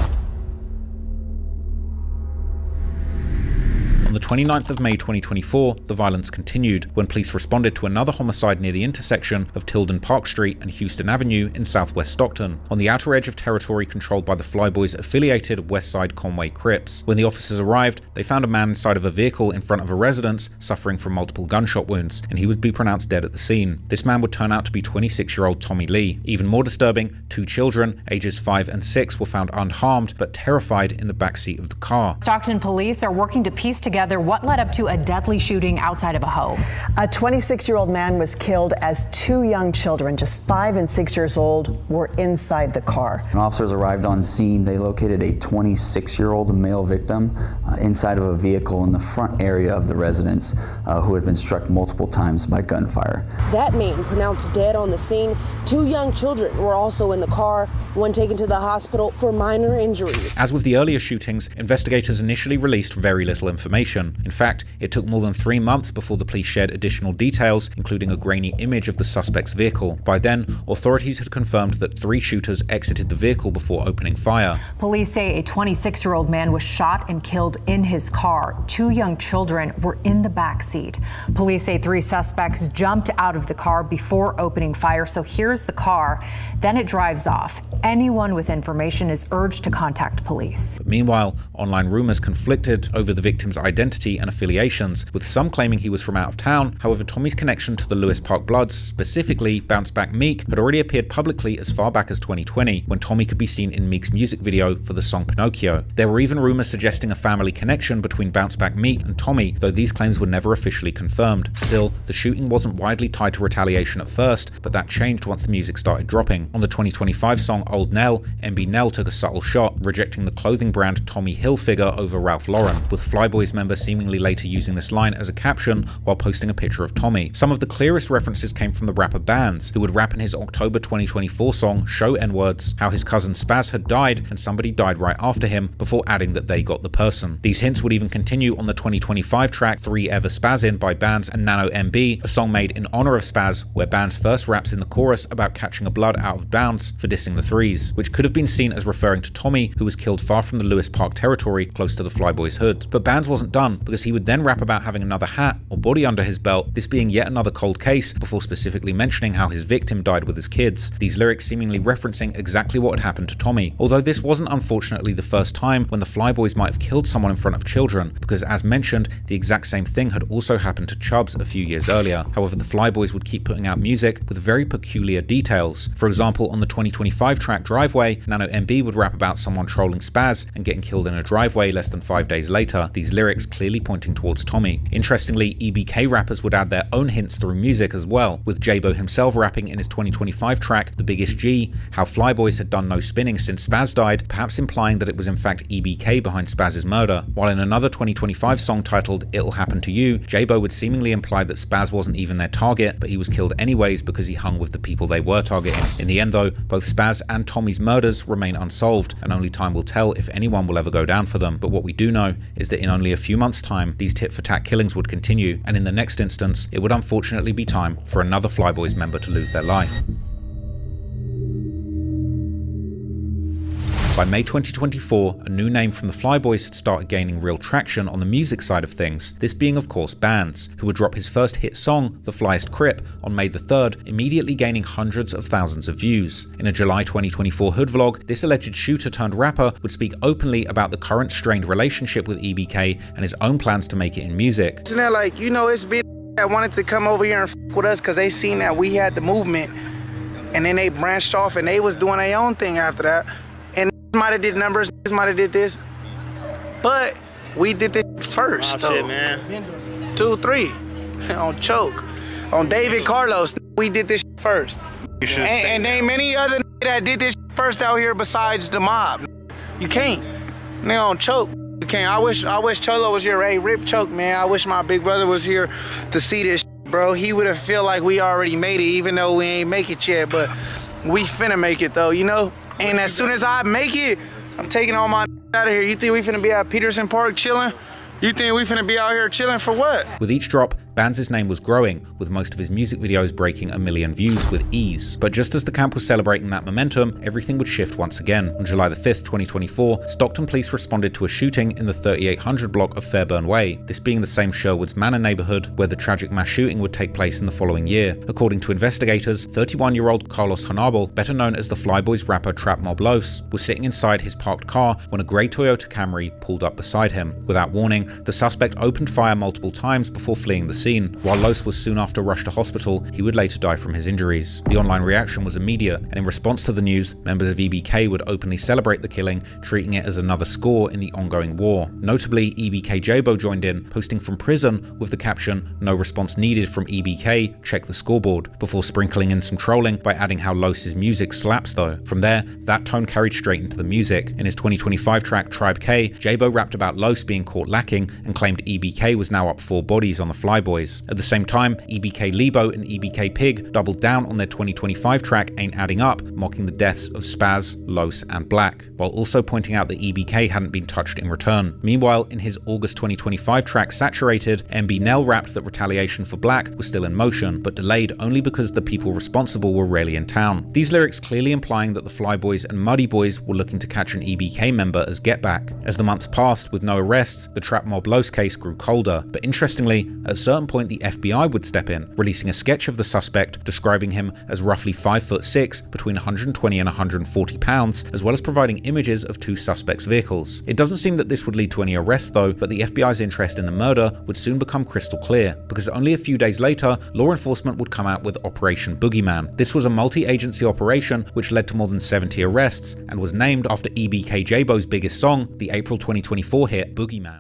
A: On the 29th of May 2024, the violence continued when police responded to another homicide near the intersection of Tilden Park Street and Houston Avenue in southwest Stockton, on the outer edge of territory controlled by the Fly Boys affiliated Westside Conway Crips. When the officers arrived, they found a man inside of a vehicle in front of a residence suffering from multiple gunshot wounds, and he would be pronounced dead at the scene. This man would turn out to be 26-year-old Tommy Lee. Even more disturbing, 2 children, ages 5 and 6, were found unharmed but terrified in the backseat of the car.
T: Stockton police are working to piece together what led up to a deadly shooting outside of a home.
O: A 26-year-old man was killed as 2 young children, just 5 and 6 years old, were inside the car.
U: When officers arrived on scene, they located a 26-year-old male victim inside of a vehicle in the front area of the residence who had been struck multiple times by gunfire.
V: That man pronounced dead on the scene. 2 young children were also in the car, one taken to the hospital for minor injuries.
A: As with the earlier shootings, investigators initially released very little information. In fact, it took more than 3 months before the police shared additional details, including a grainy image of the suspect's vehicle. By then, authorities had confirmed that 3 shooters exited the vehicle before opening fire.
T: Police say a 26-year-old man was shot and killed in his car. 2 young children were in the back seat. Police say 3 suspects jumped out of the car before opening fire. So here's the car, then it drives off. Anyone with information is urged to contact police.
A: But meanwhile, online rumors conflicted over the victim's identity and affiliations, with some claiming he was from out of town. However, Tommy's connection to the Lewis Park Bloods, specifically Bounce Back Meek, had already appeared publicly as far back as 2020, when Tommy could be seen in Meek's music video for the song Pinocchio. There were even rumors suggesting a family connection between Bounce Back Meek and Tommy, though these claims were never officially confirmed. Still, the shooting wasn't widely tied to retaliation at first, but that changed once the music started dropping. On the 2025 song Old Nell, MB Nell took a subtle shot, rejecting the clothing brand Tommy Hilfiger over Ralph Lauren, with Fly Boys members seemingly later using this line as a caption while posting a picture of Tommy. Some of the clearest references came from the rapper Bansz, who would rap in his October 2024 song Show N-Words how his cousin Spaz had died and somebody died right after him, before adding that they got the person. These hints would even continue on the 2025 track 3 Ever Spazzin' by Bansz and Nano MB, a song made in honor of Spaz, where Bansz first raps in the chorus about catching a blood out of bounds for dissing the threes, which could have been seen as referring to Tommy, who was killed far from the Lewis Park territory close to the Fly Boys hood. But Bansz wasn't done, because he would then rap about having another hat or body under his belt, this being yet another cold case, before specifically mentioning how his victim died with his kids, these lyrics seemingly referencing exactly what had happened to Tommy. Although this wasn't unfortunately the first time when the Fly Boys might have killed someone in front of children, because as mentioned, the exact same thing had also happened to Chubbs a few years earlier. However, the Fly Boys would keep putting out music with very peculiar details. For example, on the 2025 track Driveway, Nano MB would rap about someone trolling Spaz and getting killed in a driveway less than 5 days later, these lyrics clearly pointing towards Tommy. Interestingly, EBK rappers would add their own hints through music as well, with Jabbo himself rapping in his 2025 track The Biggest G how Fly Boys had done no spinning since Spaz died, perhaps implying that it was in fact EBK behind Spaz's murder, while in another 2025 song titled It'll Happen to You, Jabbo would seemingly imply that Spaz wasn't even their target, but he was killed anyways because he hung with the people they were targeting. In the end though, both Spaz and Tommy's murders remain unsolved, and only time will tell if anyone will ever go down for them. But what we do know is that in only a few months' time, these tit-for-tat killings would continue, and in the next instance, it would unfortunately be time for another Fly Boys member to lose their life. By May 2024, a new name from the Fly Boys had started gaining real traction on the music side of things, this being of course Bansz, who would drop his first hit song, The Flyest Crip, on May the 3rd, immediately gaining hundreds of thousands of views. In a July 2024 hood vlog, this alleged shooter turned rapper would speak openly about the current strained relationship with EBK and his own plans to make it in music.
P: Isn't that like, you know, it's been that wanted to come over here and f with us because they seen that we had the movement, and then they branched off and they was doing their own thing after that. And might have did numbers, might have did this, but we did this first though. Shit, man. 2, 3 on Choke, on David Carlos, we did this first. And name any other that did this first out here besides the mob. You can't. Now on Choke. Okay, I wish Cholo was here. Hey, rip Choke, man. I wish my big brother was here to see this, bro. He would have feel like we already made it, even though we ain't make it yet. But we finna make it, though, you know? And as soon as I make it, I'm taking all my out of here. You think we finna be at Peterson Park chilling? You think we finna be out here chilling for what?
A: With each drop, Bansz's name was growing, with most of his music videos breaking 1 million views with ease. But just as the camp was celebrating that momentum, everything would shift once again. On July the 5th, 2024, Stockton police responded to a shooting in the 3800 block of Fairburn Way, this being the same Sherwood's Manor neighborhood where the tragic mass shooting would take place in the following year. According to investigators, 31-year-old Carlos Hanabel, better known as the Fly Boys rapper Trap Mob Los, was sitting inside his parked car when a grey Toyota Camry pulled up beside him. Without warning, the suspect opened fire multiple times before fleeing the scene. While Los was soon after rushed to hospital, he would later die from his injuries. The online reaction was immediate, and in response to the news, members of EBK would openly celebrate the killing, treating it as another score in the ongoing war. Notably, EBK Jaaybo joined in, posting from prison with the caption, "No response needed from EBK, check the scoreboard," before sprinkling in some trolling by adding how Los's music slaps though. From there, that tone carried straight into the music. In his 2025 track Tribe K, Jabbo rapped about Los being caught lacking and claimed EBK was now up 4 bodies on the Fly Boys. At the same time, EBK Lebo and EBK Pig doubled down on their 2025 track Ain't Adding Up, mocking the deaths of Spaz, Los, and Black, while also pointing out that EBK hadn't been touched in return. Meanwhile, in his August 2025 track Saturated, MB Nell rapped that Retaliation for Black was still in motion, but delayed only because the people responsible were rarely in town. These lyrics clearly implying that the Fly Boys and Muddy Boys were looking to catch an EBK member as get back. As the months passed with no arrests, the Trap Mob Los case grew colder, but interestingly, at a certain point the FBI would step in, releasing a sketch of the suspect describing him as roughly 5'6", between 120 and 140 pounds, as well as providing images of 2 suspects' vehicles. It doesn't seem that this would lead to any arrests though, but the FBI's interest in the murder would soon become crystal clear, because only a few days later, law enforcement would come out with Operation Boogeyman. This was a multi-agency operation which led to more than 70 arrests, and was named after EBK Jaaybo's biggest song, the April 2024 hit Boogeyman.